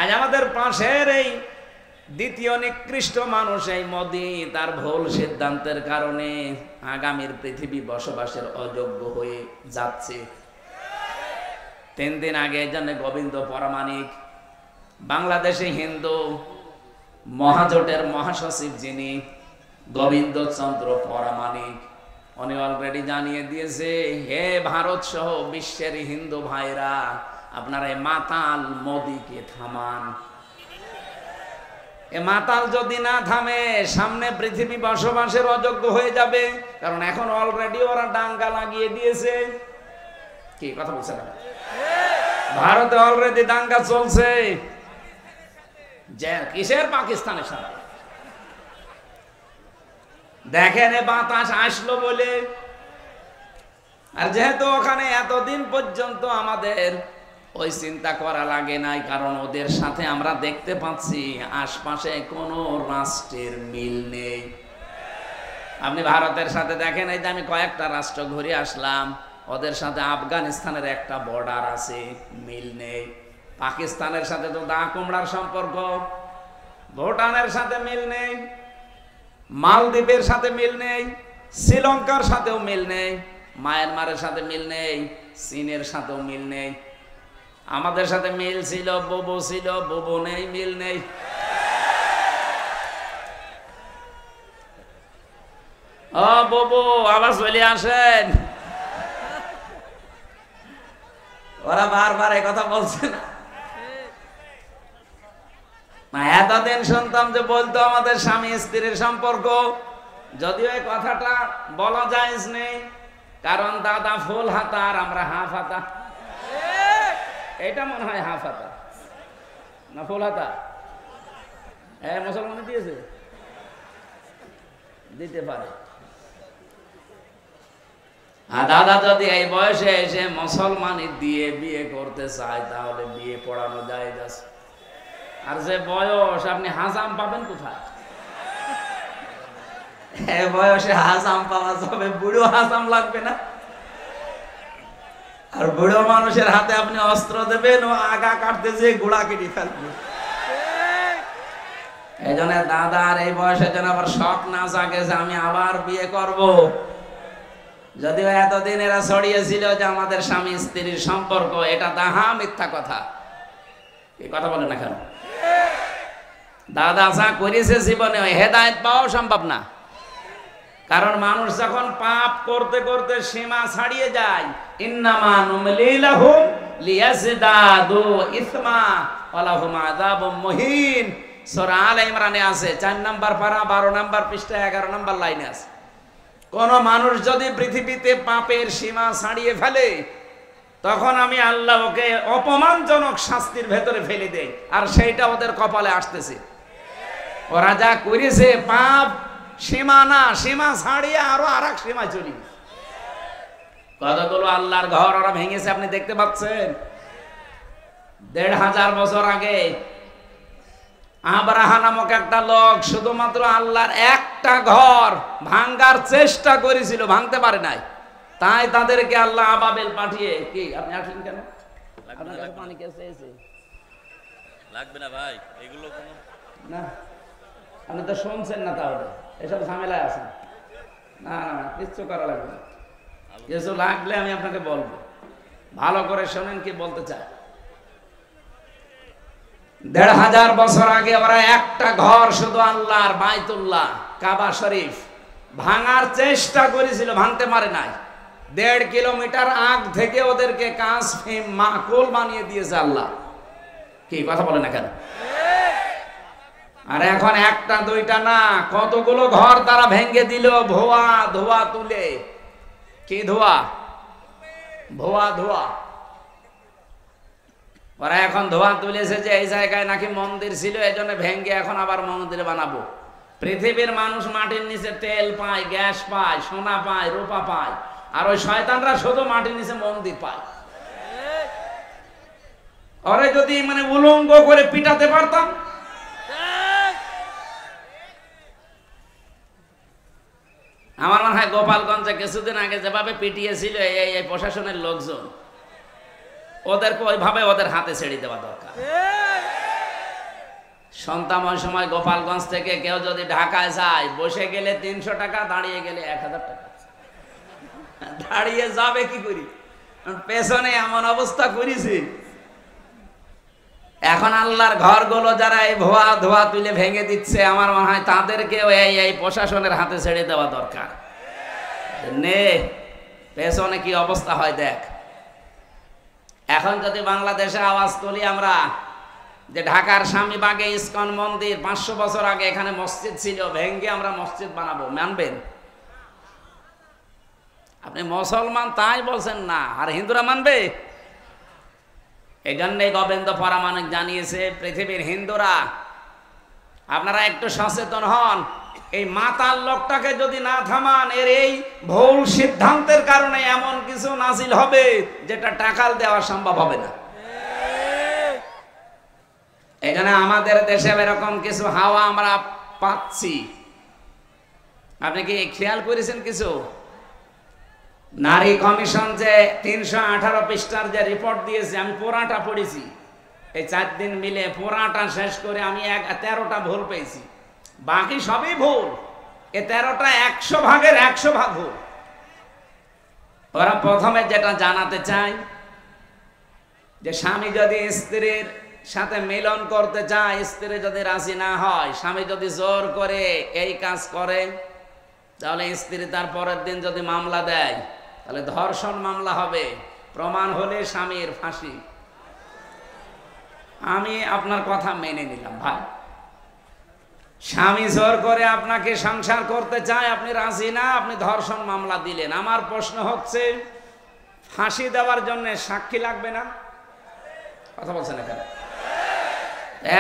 আজ আমাদের পাশের এই দ্বিতীয় নিকৃষ্ট মানুষ এই মোদি তার ভুল সিদ্ধান্তের কারণে আগামীর পৃথিবী বসবাসের অযোগ্য হয়ে যাচ্ছে। 3 দিন আগে জন্য গোবিন্দ পরামানিক বাংলাদেশে হিন্দু মহাজোটের মহাসচিব যিনি গোবিন্দ চন্দ্র পরামানিক, উনি অলরেডি জানিয়ে দিয়েছে, হে ভারত সহ বিশ্বের হিন্দু ভাইরা, আপনারা এই মাতাল মোদিকে থামান। এ মাতাল যদি না থামে সামনে পৃথিবী বসবাসের অযোগ্য হয়ে যাবে। কারণ এখন অলরেডি ওরা ডাঙ্গা লাগিয়ে দিয়েছে। কি কথা বলছেন? ভারতে অলরেডি দাঙ্গা চলছে। যে কিসের? পাকিস্তানের সাথে। দেখেন বাতাস আসলো বলে। আর যেহেতু ওখানে এতদিন পর্যন্ত আমাদের ওই চিন্তা করা লাগে নাই, কারণ ওদের সাথে আমরা দেখতে পাচ্ছি আশপাশে কোনো রাষ্ট্রের মিল নেই। আপনি ভারতের সাথে দেখেন, এই যে আমি কয়েকটা রাষ্ট্র ঘুরে আসলাম, ওদের সাথে আফগানিস্তানের একটা বর্ডার আছে, মিল নেই। পাকিস্তানের সাথে তো দা কুমড়ার সম্পর্ক, ভুটানের সাথে মিল নেই, মালদ্বীপের সাথে মিল নেই, শ্রীলঙ্কার সাথেও মিল নেই, মায়ানমারের সাথে মিল নেই, চীনের সাথেও মিল নেই। আমাদের সাথে মিল ছিল, বুবু ছিল, বুবু নেই, মিল নেই। ও বুবু, আবার চলে আসেন। ওরা বারবার এই কথা বলছে না? এতদিন শুনতাম যে বলতো আমাদের স্বামী স্ত্রীর সম্পর্ক, যদিও এই কথাটা বলা জায়েজ নেই, কারণ দাদা ফুল হাতা আর আমরা হাফ হাতা। এটা মনে হয় হাফ হাতা না ফুল হাতা? হ্যাঁ, মুসলমান দিয়েছে, দিতে পারে। আর দাদা যদি এই বয়সে এসে মুসলমানি দিয়ে বিয়ে করতে চায় তাহলে বিয়ে পড়ানো যায় যাচ্ছে। আর যে বয়স, আপনি হাজাম পাবেন কোথায়? বয়সে হাজাম পাওয়া যাবে, বুড়ো হাজাম লাগবে না? আর বুড়ো মানুষের হাতে আপনি অস্ত্র দেবেন, ও আগা কাটতে যে গোড়া কেটে ফেলবে। এই জন্য দাদার এই বয়সে যেন আবার শখ না জাগে যে আমি আবার বিয়ে করব। যদিও এতদিন এরা ছড়িয়েছিল যে আমাদের স্বামী স্ত্রীর সম্পর্ক, এটা দাহা মিথ্যা কথা। এই কথা বলে না কেন? দাদা যা করেছে জীবনে হেদায়েত পাওয়া সম্ভব না। কারণ মানুষ যখন পাপ করতে করতে সীমা ছাড়িয়ে যায়, ইন্নামা নুমলি লাহুম লিয়াজদাদু ইসমা ওয়া লাহুম আযাবুম মুহিন। সূরা আলে ইমরানে আছে, 4 নম্বর পারা 12 নম্বর পৃষ্ঠা 11 নম্বর লাইনে আছে। কোন মানুষ যদি পৃথিবীতে পাপের সীমা ছাড়িয়ে ফেলে, তখন আমি আল্লাহ ওকে অপমানজনক শাস্তির ভেতরে ফেলে দেই, আর সেইটা ওদের কপালে আসতেছে। ওরা যা করেছে পাপ সীমা না, সীমা ছাড়িয়ে আরো আর এক সীমা চলি। কতগুলো আল্লাহর ঘর ওরা ভেঙেছে আপনি দেখতে পাচ্ছেন। 1500 বছর আগে আব্রাহা নামক একটা লোক শুধুমাত্র আল্লাহর একটা ঘর ভাঙার চেষ্টা করেছিল, ভাঙতে পারে নাই। তাই তাদেরকে আল্লাহ আবাবিল পাঠিয়ে, কি আপনি আসেন কেন? আপনার কাছে পানি কে চেয়েছে? লাগবে না ভাই, এগুলো কোনো না, আপনি তো শুনছেন না, তাহলে এসব ঝামেলায় আছেন। না না, কিচ্ছু করা লাগবে না। কিছু লাগলে আমি আপনাকে বলবো, ভালো করে শোনেন কি বলতে চাই। 1500 বছর আগে ওরা একটা ঘর শুধু আল্লাহর বাইতুল্লাহ কাবা শরীফ ভাঙার চেষ্টা করেছিল, ভাঙতে পারে নাই। 1.5 কিলোমিটার আগ থেকে ওদেরকে কাঁচ ফিম মাকুল বানিয়ে দিয়েছে আল্লাহ। কি কথা বলে না কেন? আর এখন একটা দুইটা না, কতগুলো ঘর তারা ভেঙে দিল ধোয়া ধোয়া তুলে। কি ধোয়া? ধোয়া ধোয়া। ওরা এখন ধোয়া তুলেছে যে এই জায়গায় নাকি মন্দির ছিল, এই জন্য ভেঙে এখন আবার মন্দির বানাবো। পৃথিবীর মানুষ মাটির নিচে তেল পায়, গ্যাস পায়, সোনা পায়, রূপা পায়, আর ওই শয়তানরা শুধু মাটির নিচে মন্দির পায়। ওরে যদি মানে উলঙ্গ করে পিটাতে পারতাম, আমার মনে হয় গোপালগঞ্জে কিছুদিন আগে যেভাবে পিটিয়েছিল এই প্রশাসনের লোকজন, ওদেরকে ওইভাবে ওদের হাতে ছেড়ে দেওয়া দরকার। সন্তান ওই সময় গোপালগঞ্জ থেকে কেউ যদি ঢাকায় যায়, বসে গেলে 300 টাকা, দাঁড়িয়ে গেলে 1000 টাকা। দাঁড়িয়ে যাবে কি করি, পেছনে এমন অবস্থা করেছি। এখন আল্লাহর ঘরগুলো যারা এই ভুয়া ধোয়া তুলে ভেঙে দিচ্ছে, আমার মনে হয় তাদেরকেও এই প্রশাসনের হাতে ছেড়ে দেওয়া দরকার। নে পেছনে কি অবস্থা হয় দেখ। এখন যদি বাংলাদেশে আওয়াজ তুলি আমরা যে ঢাকার স্বামীবাগে ইসকন মন্দির 500 বছর আগে এখানে মসজিদ ছিল, ভেঙে আমরা মসজিদ বানাবো, মানবেন? আপনি মুসলমান তাই বলছেন না, আর হিন্দুরা মানবে? এই জন্যই গোবিন্দ পরামানিক জানিয়েছে, পৃথিবীর হিন্দুরা আপনারা একটু সচেতন হন। এই মাতাল লোকটাকে যদি না থামান, এর এই ভুল সিদ্ধান্তের কারণে এমন কিছু নাজিল হবে যেটা টাকাল দেওয়া সম্ভব হবে না। এখানে আমাদের দেশে এরকম কিছু হাওয়া আমরা পাচ্ছি। আপনি কি খেয়াল করেছেন কিছু? নারী কমিশন যে 318 পৃষ্ঠার যে রিপোর্ট দিয়েছে, আমি পুরাটা পড়েছি এই 4 দিন মিলে, পুরাটা শেষ করে আমি 13টা ভুল পেয়েছি, বাকি সবই ভুল। এই 13টা 100 ভাগের 100 ভাগ ভুল। ওরা প্রথমে যেটা জানাতে চায় যে স্বামী যদি স্ত্রীর সাথে মিলন করতে চায়, স্ত্রী যদি রাজি না হয়, স্বামী যদি জোর করে এই কাজ করে, তাহলে স্ত্রী তার পরের দিন যদি মামলা দেয়, তাহলে ধর্ষণ মামলা হবে, প্রমাণ হলে স্বামীর ফাঁসি। আমি আপনার কথা মেনে নিলাম ভাই, স্বামী জোর করে আপনাকে সংসার করতে চায়, আপনি রাজি না, আপনি ধর্ষণ মামলা দিলেন। আমার প্রশ্ন হচ্ছে, ফাঁসি দেওয়ার জন্য সাক্ষী লাগবে না? কথা বলছেন এখানে?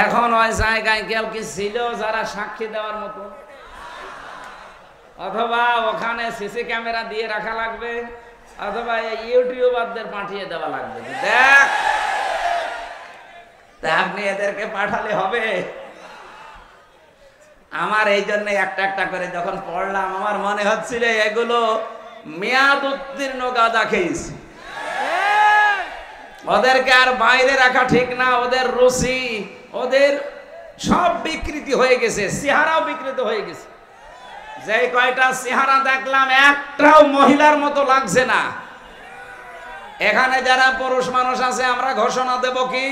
এখন ওই জায়গায় কেউ কি ছিল যারা সাক্ষী দেওয়ার মতো? অথবা ওখানে সিসি ক্যামেরা দিয়ে রাখা লাগবে, অথবা ইউটিউবারদের পাঠিয়ে দেওয়া লাগবে, দেখ তা আপনি এদেরকে পাঠালে হবে? আমার এই জন্য একটা একটা করে যখন পড়লাম, আমার মনে হচ্ছিল এগুলো মেয়াদ উত্তীর্ণ গাঁজা খেয়েছি। ওদেরকে আর বাইরে রাখা ঠিক না, ওদের রুচি, ওদের সব বিকৃতি হয়ে গেছে, চেহারাও বিকৃত হয়ে গেছে। যে কয়টা চেহারা দেখলাম, একটাও মহিলার মতো লাগছে না। এখানে যারা পুরুষ মানুষ আছে, আমরা ঘোষণা দেব কি,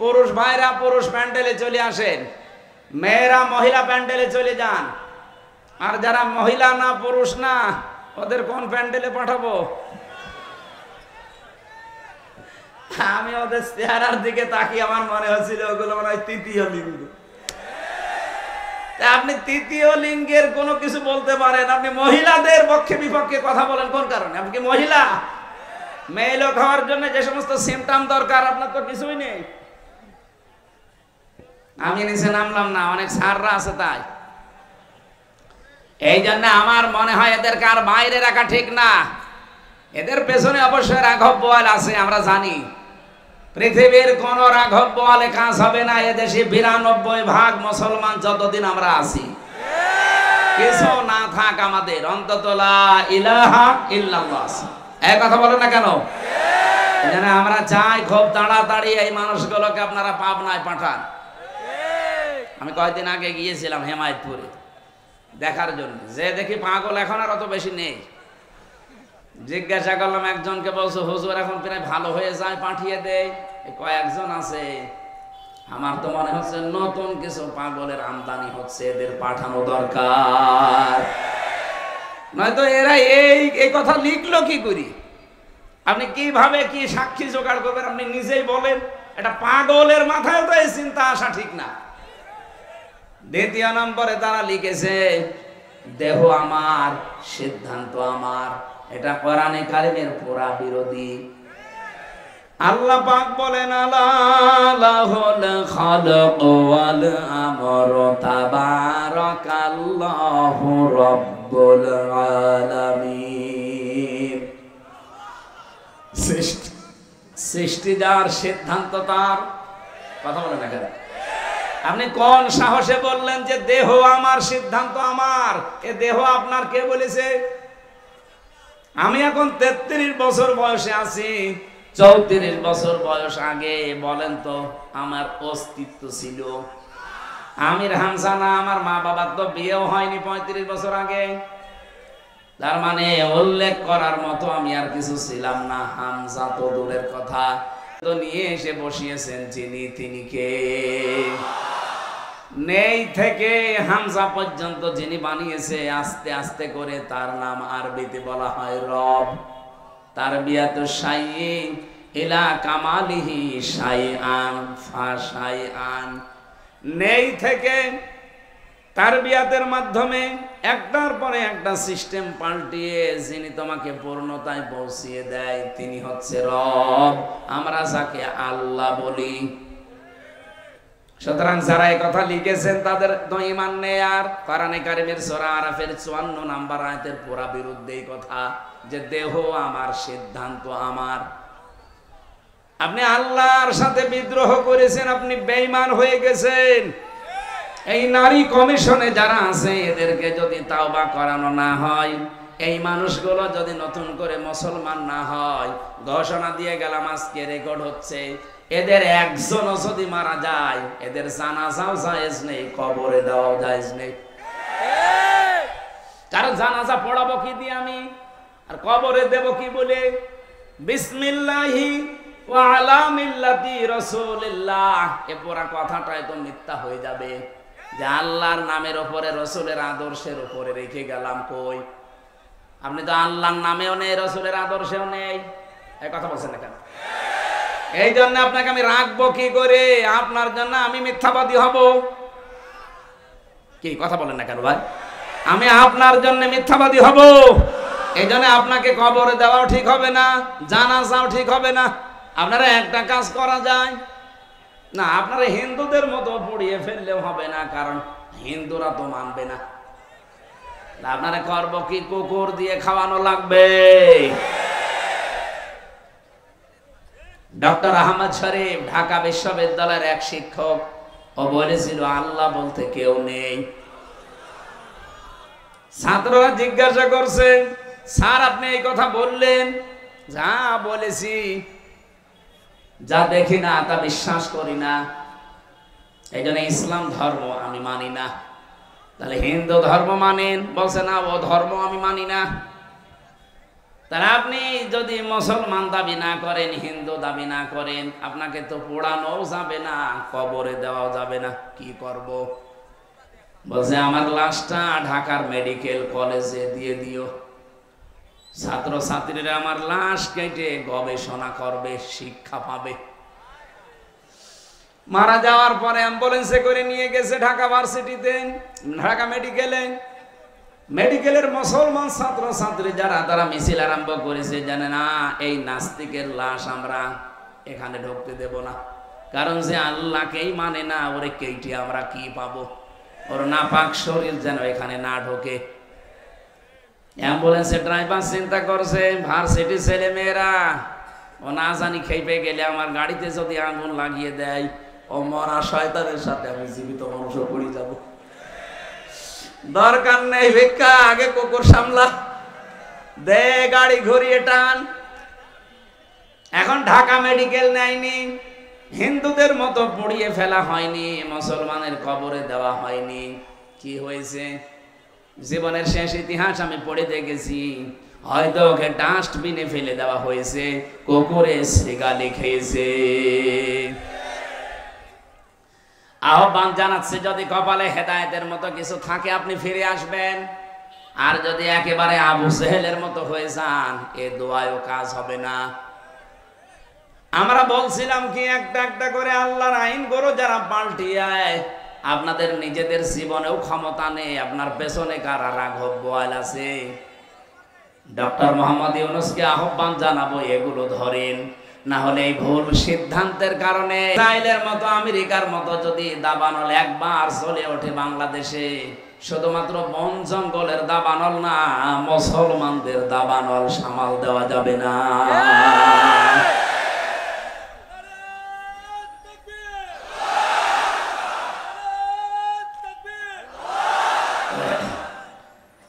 পুরুষ ভাইরা পুরুষ প্যান্ডেলে চলে আসেন, মেয়েরা মহিলা প্যান্ডেলে চলে যান। আর যারা মহিলা না, পুরুষ না, ওদের কোন প্যান্ডেলে পাঠাবো? আমি ওদের চেহারার দিকে তাকিয়ে আমার মনে হচ্ছিল ওগুলো মনে হয় তৃতীয় লিঙ্গ। আপনি তৃতীয় লিঙ্গের কোনো কিছু বলতে পারেন, আপনি মহিলাদের পক্ষে বিপক্ষে কথা বলেন কোন কারণে? আপনি কি মহিলা? মেয়ে লোক হওয়ার জন্য যে সমস্ত সিমটম দরকার আপনার তো কিছুই নেই। আমি নিচে নামলাম না, অনেক স্যাররা আছে তাই। এই জন্য আমার মনে হয় এদেরকে আর বাইরে রাখা ঠিক না। এদের পেছনে অবশ্যই রাঘব বোয়াল আছে, আমরা জানি। পৃথিবীর কোন রাঘব বোয়ালে কাজ হবে না। এদেশে 92% মুসলমান যতদিন আমরা আছি, কিছু না থাক আমাদের, অন্তত লা ইলাহা ইল্লাল্লাহ। এই কথা বলেন না কেন? এখানে আমরা চাই খুব তাড়াতাড়ি এই মানুষগুলোকে আপনারা পাবনায় পাঠান। আমি কয়েকদিন আগে গিয়েছিলাম হেমায়তপুরে দেখার জন্য, যে দেখি পাগল এখন আর অত বেশি নেই। জিজ্ঞাসা করলাম একজনকে, বলছো হুজুর এখন প্রায় ভালো হয়ে যায়, পাঠিয়ে দেয়। কয়েকজন আছে, আমার তো মনে হচ্ছে নতুন কিছু পাগলের আমদানি হচ্ছে, এদের পাঠানো দরকার। নয়তো এরা এই কথা লিখলো কি করি? আপনি কিভাবে কি সাক্ষী জোগাড় করবেন? আপনি নিজেই বলেন। এটা পাগলের মাথায় তো এই চিন্তা আসা ঠিক না। দ্বিতীয় নম্বরে তারা লিখেছে, দেহ আমার, সিদ্ধান্ত আমার। এটা কোরআনে কারিমের পুরা বিরোধী। আল্লাহ পাক বলেন, আলাহুল খালক ওয়াল আমর তাবারাকাল্লাহু রাব্বুল আলামিন। সৃষ্টি যার, সিদ্ধান্ত তার। কথা বলেন না কেন? আপনি কোন সাহসে বললেন যে দেহ আমার, সিদ্ধান্ত আমার? এ দেহ আপনার কে বলেছে? আমি এখন 33 বছর বয়সে আছি, 34 বছর বয়স আগে বলেন তো আমার অস্তিত্ব ছিল? আমির হামজা না, আমার মা বাবার তো বিয়েও হয়নি 35 বছর আগে। তার মানে উল্লেখ করার মতো আমি আর কিছু ছিলাম না। হামজা তো দূরের কথা, তো নিয়ে এসে বসিয়েছেন যিনি, তিনি কে? নেই থেকে হামজা পর্যন্ত যিনি বানিয়েছে, আস্তে আস্তে করে তার নাম আরবিতে বলা হয় রব। তারবিয়াতু শাইইন ইলা কামালিহি শাইআন ফাশাইআন। নেই থেকে তারবিয়াতের মাধ্যমে একটার পরে একটা সিস্টেম পাল্টিয়ে যিনি তোমাকে পূর্ণতায় পৌঁছিয়ে দেয়, তিনি হচ্ছে রব। আমরা যাকে আল্লাহ বলি। সুতরাং যারা এই কথা লিখেছেন তাদের তো ঈমান নেই। আর কোরআনে কারীমের সূরা আরাফের 54 নম্বর আয়াতের পুরা বিরুদ্ধে এই কথা, যে দেহ আমার, সিদ্ধান্ত আমার। আপনি আল্লাহর সাথে বিদ্রোহ করেছেন, আপনি বেঈমান হয়ে গেছেন। এই নারী কমিশনে যারা আছে এদেরকে যদি তাওবা করানো না হয়, এই মানুষগুলো যদি নতুন করে মুসলমান না হয়, ঘোষণা দিয়ে গেলাম আজকে রেকর্ড হচ্ছে, এদের একজনও যদি মারা যায়, এদের জানাজাও জায়েজ নেই, কবরে দেওয়াও জায়েজ নেই। কারণ জানাজা পড়াবো কি দিয়ে আমি, আর কবরে দেব কি বলে? বিসমিল্লাহি ওয়া আলা মিল্লাতি রাসূলিল্লাহ, এ পুরা কথাটাই তো মিথ্যা হয়ে যাবে। যে আল্লাহর নামের উপরে, রসুলের আদর্শের উপরে রেখে গেলাম। কই? আপনি তো আল্লাহর নামেও নেই, রসুলের আদর্শেও নেই। এই কথা বলছেন না কেন? এই জন্য আপনাকে আমি রাখবো কি করে? আপনার জন্য আমি মিথ্যাবাদী হব? কি কথা বলেন না কেন ভাই? আমি আপনার জন্য মিথ্যাবাদী হব? এই জন্য আপনাকে কবরে দেওয়াও ঠিক হবে না, জানাজাও ঠিক হবে না। আপনারা একটা কাজ করা যায় না, আপনারা হিন্দুদের মতো পড়িয়ে ফেললেও হবে না, কারণ হিন্দুরা তো মানবে না। আপনারা করবো কি? কুকুর দিয়ে খাওয়ানো লাগবে। ডক্টর আহমদ শরীফ ঢাকা বিশ্ববিদ্যালয়ের এক শিক্ষক, ও বলেছিল আল্লাহ বলতে কেউ নেই। ছাত্ররা জিজ্ঞাসা করছে, স্যার আপনি এই কথা বললেন? যা বলেছি, যা দেখি না তা বিশ্বাস করি না, এই জন্য ইসলাম ধর্ম আমি মানি না। তাহলে হিন্দু ধর্ম মানেন? বলছে না, ও ধর্ম আমি মানি না। তাহলে আপনি যদি মুসলমান দাবি না করেন, হিন্দু দাবি না করেন, আপনাকে তো পোড়ানোও যাবে না, কবরে দেওয়াও যাবে না, কি করব? বলছে আমার লাশটা ঢাকার মেডিকেল কলেজে দিয়ে দিও। ছাত্র ছাত্রীরা আমার লাশ কেটে গবেষণা করবে, শিক্ষা পাবে। মারা যাওয়ার পরে অ্যাম্বুলেন্সে করে নিয়ে গেছে ঢাকা ভার্সিটিতে, ঢাকা মেডিকেলে। মেডিকেলের মুসলমান ছাত্র ছাত্রী যারা, তারা মিছিল আরম্ভ করেছে, জানে না এই নাস্তিকের লাশ আমরা এখানে ঢুকতে দেব না। কারণ যে আল্লাহকেই মানে না, ওরে কেটে আমরা কি পাবো? ওর নাপাক শরীর যেন এখানে না ঢোকে। অ্যাম্বুলেন্সের ড্রাইভার চিন্তা করছে, ভার্সিটির ছেলে মেয়েরা ও না জানি খেপে গেলে আমার গাড়িতে যদি আগুন লাগিয়ে দেয়, ও মরা শয়তানের সাথে আমি জীবিত মানুষ পড়ে যাব। দরকার নেই ভিক্ষা, আগে কুকুর সামলা, দে গাড়ি ঘুরিয়ে টান। এখন ঢাকা মেডিকেল নেয়নি, হিন্দুদের মতো পুড়িয়ে ফেলা হয়নি, মুসলমানের কবরে দেওয়া হয়নি। কি হয়েছে? জীবনের শেষ ইতিহাস আমি পড়ে দেখেছি, হয়তো ওকে ডাস্টবিনে ফেলে দেওয়া হয়েছে, কুকুরে সিগালি খেয়েছে। আহ্বান জানাচ্ছে, যদি কপালে হেদায়েতের মতো কিছু থাকে আপনি ফিরে আসবেন, আর যদি একেবারে আবু সেহেলের মতো হয়ে যান, এ দোয়ায়ও কাজ হবে না। আমরা বলছিলাম কি, একটা একটা করে আল্লাহর আইন গুলো যারা পাল্টিয়ে, আপনাদের নিজেদের জীবনেও ক্ষমতা নেই, আপনার পেছনে কারা রাঘব বোয়াল আছে। ডক্টর মোহাম্মদ ইউনূসকে আহ্বান জানাবো, এগুলো ধরেন, না হলে এই ভুল সিদ্ধান্তের কারণে ইসরায়েলের মতো, আমেরিকার মতো যদি দাবানল একবার চলে ওঠে বাংলাদেশে, শুধুমাত্র বন জঙ্গলের দাবানল না, মুসলমানদের দাবানল সামাল দেওয়া যাবে না।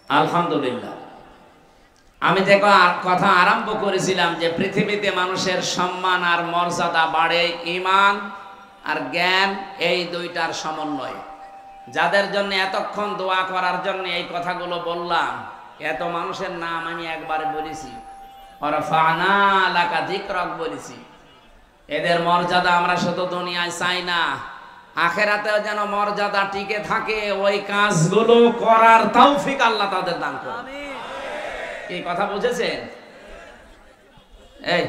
আলহামদুলিল্লাহ, আমি যে কথা আরম্ভ করেছিলাম যে পৃথিবীতে মানুষের সম্মান আর মর্যাদা বাড়ে ঈমান আর জ্ঞান, এই দুইটার সমন্বয়ে। যাদের জন্য এতক্ষণ দোয়া করার জন্য এই কথাগুলো বললাম, এত মানুষের নাম আমি একবারে বলেছি, ওয়ারফা'না লাকা যিকরাক বলেছি। এদের মর্যাদা আমরা শুধু দুনিয়ায় চাই না, আখেরাতেও যেন মর্যাদা টিকে থাকে, ওই কাজগুলো করার তৌফিক আল্লাহ তাদের দান করুন। আমিন। এই কথা বুঝেছেন? এই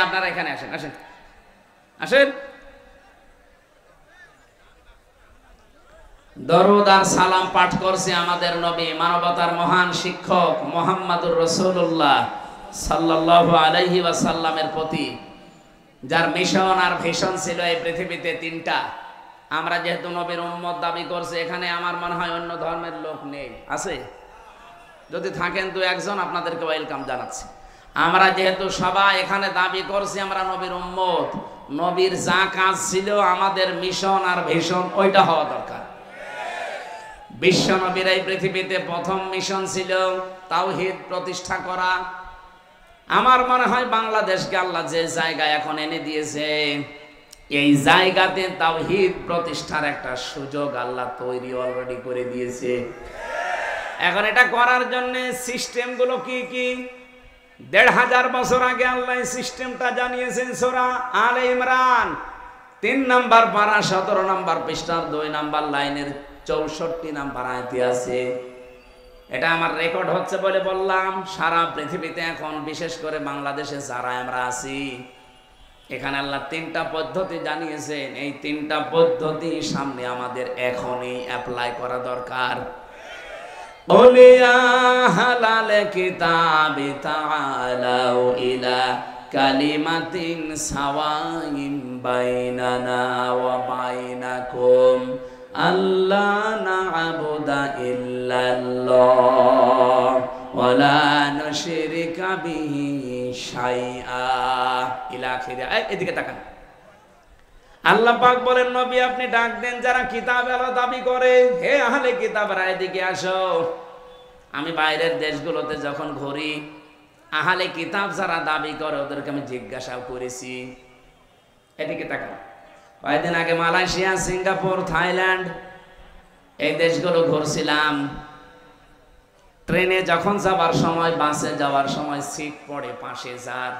আপনারা এখানে আসেন, আসেন, আসেন। দরুদ আর সালাম পাঠ করছে আমাদের নবী, মানবতার মহান শিক্ষক মুহাম্মদুর রাসূলুল্লাহ সাল্লাল্লাহু আলাইহি ওয়াসাল্লামের প্রতি, যার মিশন আর ভিশন ছিল এই পৃথিবীতে তিনটা। আমরা যেহেতু নবীর উম্মত দাবি করছে, এখানে আমার মনে হয় অন্য ধর্মের লোক নেই, আছে? যদি থাকেন তো একজন, আপনাদেরকে ওয়েলকাম জানাচ্ছি। আমরা যেহেতু সবাই এখানে দাবি করছি আমরা নবীর উম্মত, নবীর যা কাজ ছিল আমাদের মিশন আর ভিশন ওইটা হওয়া দরকার। বিশ্ব নবীর এই পৃথিবীতে প্রথম মিশন ছিল তাওহীদ প্রতিষ্ঠা করা। আমার মনে হয় বাংলাদেশকে আল্লাহ যে জায়গায় এখন এনে দিয়েছে, এই জায়গাতে তাওহীদ প্রতিষ্ঠার একটা সুযোগ আল্লাহ তৈরি অলরেডি করে দিয়েছে। এখন এটা করার জন্য সিস্টেমগুলো কি কি? ১৫০০ বছর আগে আল্লাহ সিস্টেমটা জানিয়েছেন সূরা আলে ইমরান ৩ নম্বর পারা ১৭ নম্বর পৃষ্ঠার ২ নম্বর লাইনের ৬৪ নম্বর আয়াতে আছে। এটা আমার রেকর্ড হচ্ছে বলে বললাম। সারা পৃথিবীতে এখন বিশেষ করে বাংলাদেশে যারা আমরা আছি, এখানে আল্লাহ ৩টা পদ্ধতি জানিয়েছেন। এই ৩টা পদ্ধতি সামনে আমাদের এখনই অ্যাপ্লাই করা দরকার। হালাল কিতাবি তাআলাউ ইলা কালিমাতিন সাওয়াইন বাইনানা ওয়া বাইনাকুম আল্লা না'বুদা ইল্লাল্লাহ ওয়া লা নুশরিকা বিহি শাইআ ইলা আখিরা। এদিকে তাকান। আল্লাহ পাক বলেন, নবী আপনি ডাক দেন যারা কিতাবের দাবি করে, হে আহলে কিতাবরা এদিকে আসো। আমি বাইরের দেশগুলোতে যখন ঘুরি, আহলে কিতাব যারা দাবি করে ওদেরকে আমি জিজ্ঞাসা করেছি। এদিকে তাকান। কয়েকদিন আগে মালয়েশিয়া, সিঙ্গাপুর, থাইল্যান্ড এই দেশগুলো ঘুরছিলাম। ট্রেনে যখন যাবার সময়, বাসে যাওয়ার সময় সিট পড়ে পাশে, যার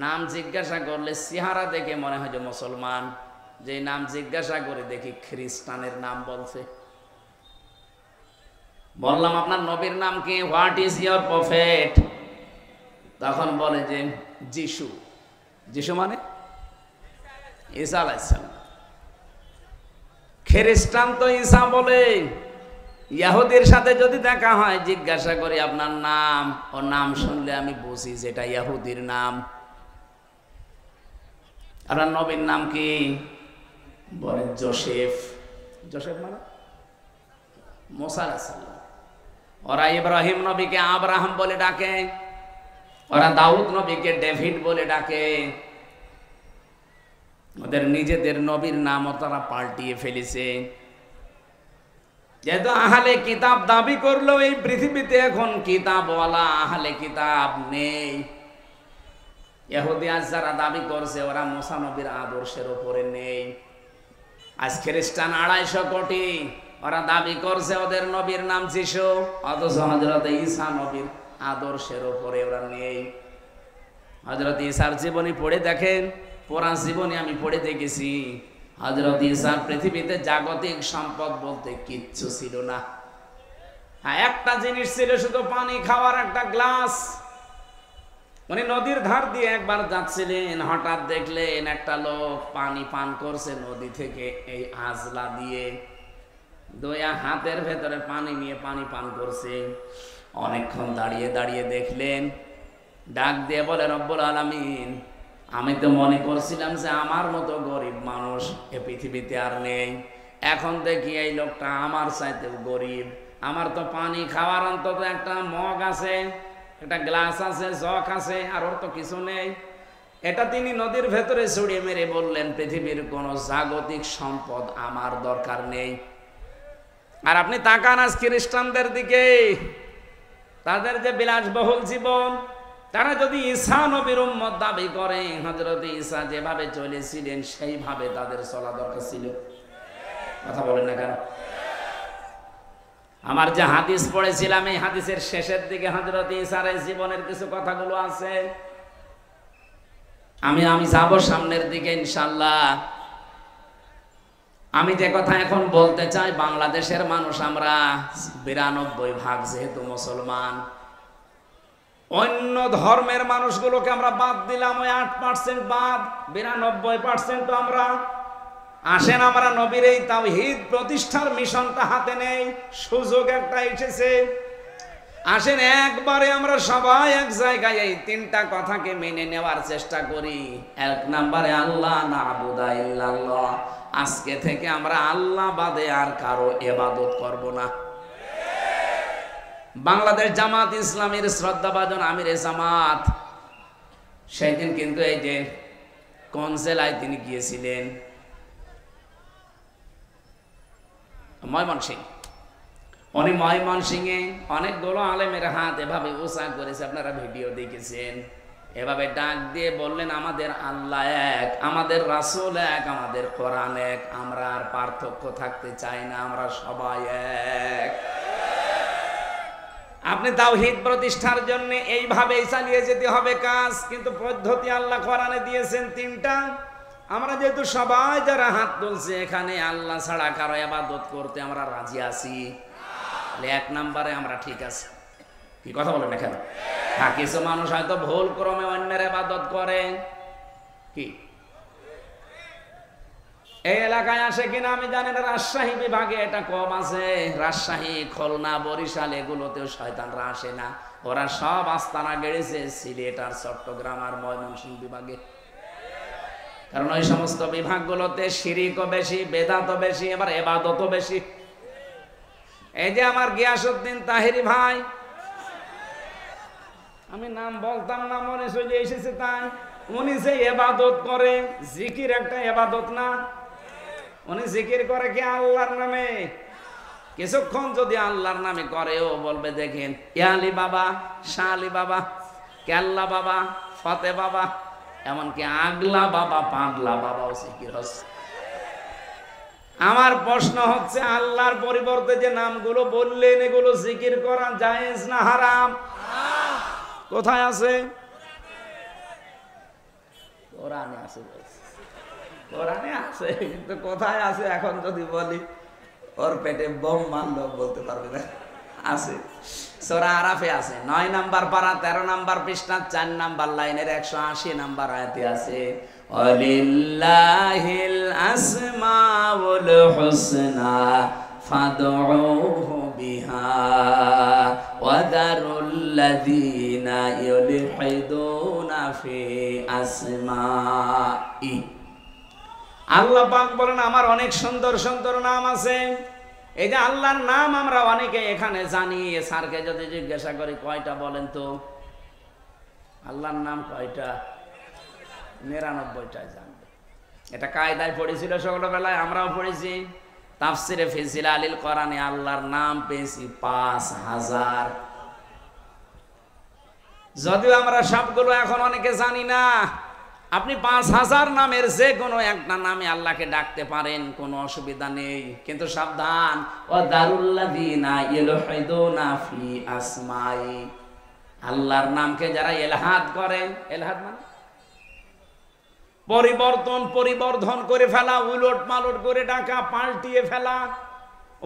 নাম জিজ্ঞাসা করলে চেহারা দেখে মনে হয় যে মুসলমান, যে নাম জিজ্ঞাসা করে দেখি খ্রিস্টানের নাম বলছে। বললাম আপনার নবীর নাম কি? What is your prophet? তখন বলে যে যিশু। যিশু মানে ঈসা আলাইহিস সালাম। খ্রিস্টান তো ঈসা বলে। ইহুদির সাথে যদি দেখা হয়, জিজ্ঞাসা করি আপনার নাম, ও নাম শুনলে আমি বুঝি যেটা ইহুদির নাম। আপনার নবীর নাম কি? বলে জোসেফ। জোসেফ মানে মুসা আলাইহিস সালাম। ওরা ইব্রাহিম নবীকে আব্রাহাম বলে ডাকে, ওরা দাউদ নবীকে ডেভিড বলে ডাকে। ওদের নিজেদের নবীর নামও তারা পাল্টিয়ে ফেলেছে। যেহেতু আহলে কিতাব দাবি করলো, এই পৃথিবীতে এখন কিতাবওয়ালা আহলে কিতাব নেই। ইহুদি আজ যারা দাবি করছে ওরা মুসা নবীর আদর্শের উপরে নেই। আজ খ্রিস্টান ২৫০ কোটি, ওরা দাবি করছে ওদের নবীর নাম যিশু, অথচ হযরত ঈসা নবীর আদর্শের উপরে ওরা নেই। হযরত ঈসার জীবনী পড়ে দেখেন, পুরা জীবনী আমি পড়ে দেখেছি। হযরত ঈসার পৃথিবীতে জাগতিক সম্পদ বলতে কিচ্ছু ছিল না। হ্যাঁ, একটা জিনিস ছিল, শুধু পানি খাওয়ার একটা গ্লাস। উনি নদীর ধার দিয়ে একবার যাচ্ছিলেন, হঠাৎ দেখলেন একটা লোক পানি পান করছে নদী থেকে, এই আজলা দিয়ে দয়া হাতের ভেতরে পানি নিয়ে পানি পান করছে। অনেকক্ষণ দাঁড়িয়ে দাঁড়িয়ে দেখলেন, ডাক দিয়ে বলে, রব্বুল আলামিন, আমি তো মনে করছিলাম যে আমার মতো গরিব মানুষ এ পৃথিবীতে আর নেই। এখন দেখি এই লোকটা আমার চাইতেও গরিব। আমার তো পানি খাওয়ার অন্তত একটা মগ আছে, একটা গ্লাস আছে, জগ আছে, আর ওর তো কিছু নেই। এটা তিনি নদীর ভেতরে ছড়িয়ে মেরে বললেন, পৃথিবীর কোনো জাগতিক সম্পদ আমার দরকার নেই। আর আপনি তাকান আজ খ্রিস্টানদের দিকে, তাদের যে বিলাসবহুল জীবন, তারা যদি ঈসা নবীর উম্মত দাবি করে, হযরত ঈসা যেভাবে চলেছিলেন সেইভাবে তাদের চলা দরকার ছিল। কথা বলেন না কেন? আমার যে হাদিস পড়েছিলাম, এই হাদিসের শেষের দিকে হযরত ঈসার জীবনের কিছু কথাগুলো আছে। আমি যাব সামনের দিকে ইনশাআল্লাহ। আমি যে কথা এখন বলতে চাই, বাংলাদেশের মানুষ আমরা 92% যেহেতু মুসলমান, অন্য ধর্মের মানুষগুলোকে আমরা বাদ দিলাম, ওই 8% বাদ, 92% তো আমরা। আসেন আমরা নবীর এই তাওহীদ প্রতিষ্ঠার মিশনটা হাতে নেই, সুযোগ একটা এসেছে। আসেন একবারে আমরা সবাই এক জায়গায় এই 3টা কথাকে মেনে নেওয়ার চেষ্টা করি। 1 নম্বরে আল্লাহ না'বুদা ইল্লাল্লাহ, আজকে থেকে আমরা আল্লাহ বাদে আর কারো ইবাদত করব না। বাংলাদেশ জামাত ইসলামীর শ্রদ্ধাভাজন আমির জামাত সেদিন কিন্তু এই যে কোন জেলায় তিনি গিয়েছিলেন, ময়মনসিংহ। উনি ময়মনসিংহে অনেকগুলো আলেমের হাত এভাবে উঁচা করেছে, আপনারা ভিডিও দেখেছেন। এভাবে ডাক দিয়ে বললেন, আমাদের আল্লাহ এক, আমাদের রাসূল এক, আমাদের কোরআন এক, আমরা আর পার্থক্য থাকতে চাই না, আমরা সবাই এক। আপনি তাওহীদ প্রতিষ্ঠার জন্য এইভাবেই চালিয়ে যেতে হবে কাজ, কিন্তু পদ্ধতি আল্লাহ কোরআনে দিয়েছেন 3টা। আমরা যেহেতু সবাই যারা হাত তুলছে এখানে আল্লাহ ছাড়া কারো ইবাদত করতে আমরা রাজি আছি, 1 নম্বরে আমরা ঠিক আছে। কি কথা বলেন এখানে? হ্যাঁ, কিছু মানুষ হয়তো ভুল ক্রমে অন্যের ইবাদত করে। কি এই এলাকায় আসে কিনা আমি জানি না, রাজশাহী বিভাগে এটা কম আছে। রাজশাহী, খুলনা, বরিশাল এগুলোতেও শয়তানরা আসে না, ওরা সব আস্তানা গেড়েছে সিলেট আর চট্টগ্রাম আর ময়মনসিংহ বিভাগে। কারণ ওই সমস্ত বিভাগগুলোতে শিরিকও বেশি, বেদাতও বেশি, এবার ইবাদতও বেশি। এই যে আমার গিয়াসউদ্দিন তাহেরি ভাই, আমি নাম বলতাম না, মনে চলে এসেছে তাই। উনি যে ইবাদত করে, জিকির একটা ইবাদত না? উনি জিকির করে কি আল্লাহর নামে? কিছুক্ষণ যদি আল্লাহর নামে করে, ও বলবে দেখেন ইয়ালি বাবা, শালি বাবা, কেল্লা বাবা, ফতে বাবা, এমনকি আগলা বাবা, পাগলা বাবাও জিকির হচ্ছে। আমার প্রশ্ন হচ্ছে, আল্লাহর পরিবর্তে যে নামগুলো বললেন এগুলো জিকির করা জায়েজ না হারাম? কোথায় আছে? কোরআনে আছে, কোরআনে আছে, কিন্তু কোথায় আছে এখন যদি বলি ওর পেটে বোম মারলেও বলতে পারবে না। আছে, সূরা আরাফে আছে, 9 নম্বর পারা 13 নম্বর পৃষ্ঠা 4 নম্বর লাইনের 180 নম্বর আয়াতে আছে, ওয়ালিল্লাহিল আসমাউল হুসনা ফাদউহু বিহা ওয়া দারুল্লাযীনা ইউলহিদুনা ফি আসমাই। আল্লাহ পাক বলেন, আমার অনেক সুন্দর সুন্দর নাম আছে। এই যে আল্লাহর নাম আমরা অনেকে এখানে জানি, স্যারকে যদি জিজ্ঞাসা করি কয়টা বলেন তো, আল্লাহর নাম কয়টা? 99টাই জানবে। এটা কায়দায় পড়েছিল ছোটবেলায়, আমরাও পড়েছি। তাফসিরে ফি জিলালিল কোরআনে আল্লাহর নাম পেয়েছি 5000। যদিও আমরা সবগুলো এখন অনেকে জানি না। আপনি 5000 নামের যে কোনো একটা নামে আল্লাহকে ডাকতে পারেন, কোনো অসুবিধা নেই। কিন্তু সাবধান, ও দারুল্লাযীনা ইউলহিদুনা ফি আসমাই, আল্লাহর নামকে যারা ইলহাদ করে, ইলহাদ মানে পরিবর্ধন করে ফেলা, উলট পালট করে ডাকা, পাল্টিয়ে ফেলা।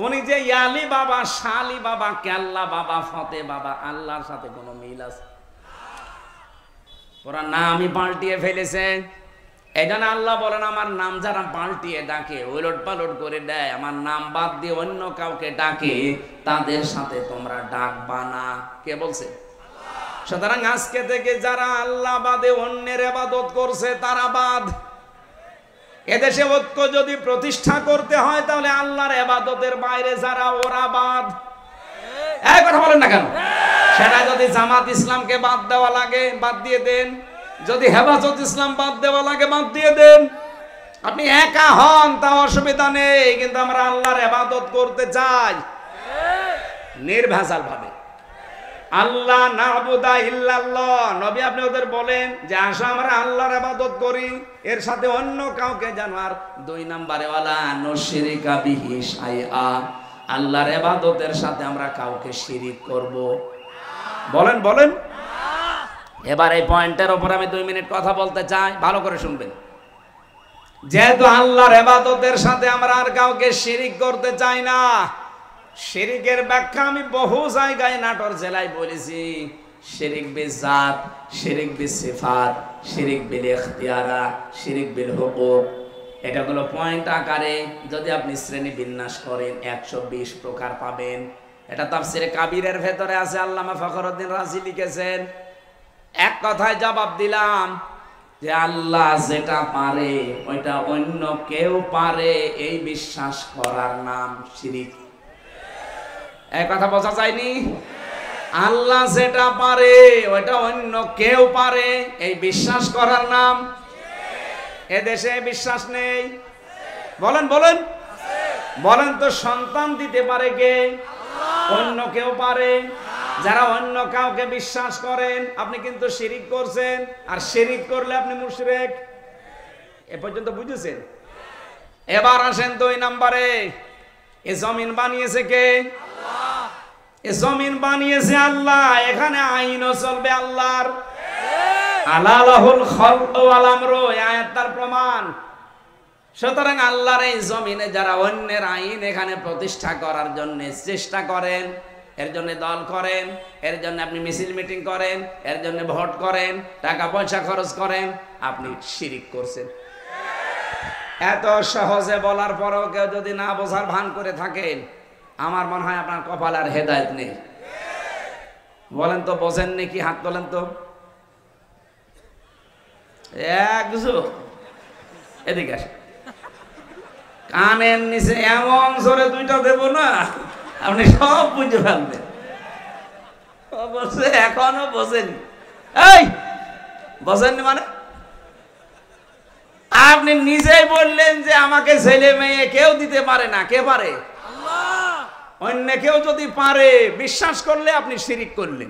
উনি যে ইয়ালি বাবা, শালি বাবা, কেল্লা বাবা, ফতে বাবা, আল্লাহর সাথে কোনো মিল আছে? ওরা নামই পাল্টিয়ে ফেলেছে। এই জন্য আল্লাহ বলেন, আমার নাম যারা পাল্টিয়ে ডাকে, উলট পালট করে দেয়, আমার নাম বাদ দিয়ে অন্য কাউকে ডাকে, তাদের সাথে তোমরা ডাকবা না। কে বলছে? সুতরাং আজকে থেকে যারা আল্লাহ বাদে অন্যের ইবাদত করছে তারা বাদ। এদেশে ঐক্য যদি প্রতিষ্ঠা করতে হয় তাহলে আল্লাহর ইবাদতের বাইরে যারা, ওরা বাদ। এই কথা বলেন না কেন? সেটা যদি জামাত ইসলামকে বাদ দেওয়া লাগে বাদ দিয়ে দেন, যদি হেফাজত ইসলাম বাদ দেওয়া লাগে বাদ দিয়ে দেন। আপনি একা হন তা অসুবিধা নেই, কিন্তু আমরা আল্লাহর ইবাদত করতে চাই নির্ভেজাল ভাবে। আল্লাহ নাবুদা ইল্লাল্লাহ, নবী আপনি ওদের বলেন যে আসো আমরা আল্লাহর ইবাদত করি, এর সাথে অন্য কাউকে যেন আর 2 নম্বরে ওয়ালা নুশরিকা বিহি শাইআ, আল্লাহর ইবাদতের সাথে আমরা কাউকে শিরিক করব। বলেন বলেন। এবার এই পয়েন্টের উপর আমি 2 মিনিট কথা বলতে চাই, ভালো করে শুনবেন। যেহেতু আল্লাহর ইবাদতের সাথে আমরা আর কাউকে শিরিক করতে চাই না, শিরিকের ব্যাখ্যা আমি বহু জায়গায় নাটোর জেলায় বলেছি। শিরিক বিল জাত, শিরিক বিল সিফাত, শিরিক বিল ইখতিয়ারা, শিরিক বিল হুকুক, এটা হলো পয়েন্ট আকারে যদি আপনি শ্রেণী বিন্যাস করেন 120 প্রকার পাবেন। এটা তাফসিরে কাবীরের ভেতরে আছে, আল্লামা ফখরুদ্দিন রাজি লিখেছেন। এক কথায় জবাব দিলাম যে আল্লাহ যেটা পারে ওইটা অন্য কেউ পারে, এই বিশ্বাস করার নাম শিরিক। এই কথা বোঝা যায়নি? আল্লাহ যেটা পারে ওইটা অন্য কেউ পারে, এই বিশ্বাস করার নাম। এদেশে বিশ্বাস নেই, বলেন বলেন বলেন তো সন্তান দিতে পারে কে? অন্য কেউ পারে। যারা অন্য কাউকে বিশ্বাস করেন আপনি কিন্তু শিরিক করছেন, আর শিরিক করলে আপনি মুশরিক। এ পর্যন্ত বুঝেছেন? এবার আসেন 2 নম্বরে, এ জমিন বানিয়েছে কে? আল্লাহ। এ জমিন বানিয়েছে আল্লাহ, এখানে আইনও চলবে আল্লাহর। আলা লাহুল খালকু ওয়াল আমরু, এই আয়াত তার প্রমাণ। সুতরাং আল্লাহর এই জমিনে যারা অন্যের আইন এখানে প্রতিষ্ঠা করার জন্য চেষ্টা করেন, এর জন্য দল করেন, এর জন্য আপনি মিছিল মিটিং করেন, এর জন্য ভোট করেন, টাকা পয়সা খরচ করেন, আপনি শিরিক করছেন। এত সহজে বলার পরেও কেউ যদি না বোঝার ভান করে থাকেন, আমার মনে হয় আপনার কপাল আর হেদায়েত নেই। বলেন তো বোঝেন নাকি? হাত তোলেন তো। এদিকে আসে, কানের নিচে এমন জোরে 2টা দেব না, আপনি সব বুঝে ফেলবেন। অবশ্যই এখনো বোঝেনি। এই বোঝেননি মানে? আপনি নিজেই বললেন যে আমাকে ছেলে মেয়ে কেউ দিতে পারে না। কে পারে? আল্লাহ। অন্য কেউ যদি পারে বিশ্বাস করলে আপনি শিরিক করলেন।